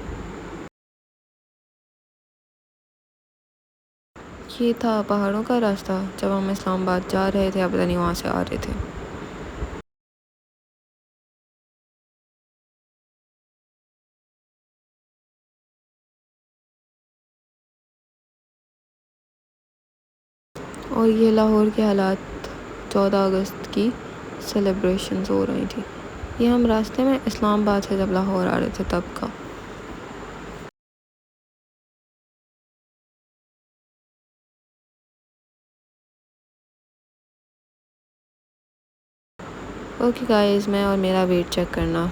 ये था पहाड़ों का रास्ता जब हम इस्लामाबाद जा रहे थे, अब पता नहीं वहाँ से आ रहे थे। और ये लाहौर के हालात 14 अगस्त की सेलिब्रेशंस हो रही थी। ये हम रास्ते में इस्लामाबाद से जब लाहौर आ रहे थे तब का। ओके गाइस, मैं और मेरा वेट चेक करना।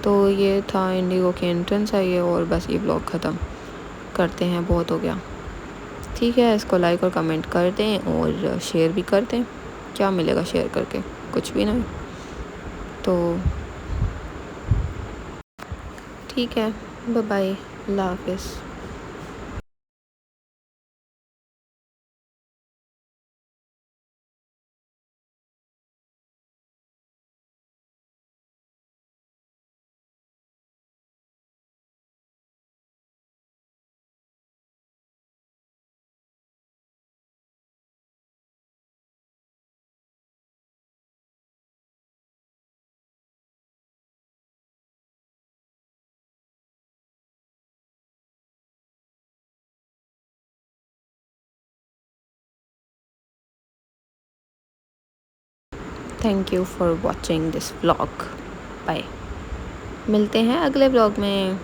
तो ये था इंडिगो की एंट्रेंस है ये, और बस ये ब्लॉग ख़त्म करते हैं, बहुत हो गया। ठीक है, इसको लाइक और कमेंट कर दें और शेयर भी कर दें। क्या मिलेगा शेयर करके, कुछ भी नहीं। तो ठीक है, बाय बाय, अल्लाह हाफिज़। Thank you for watching this vlog. Bye, मिलते हैं अगले व्लॉग में।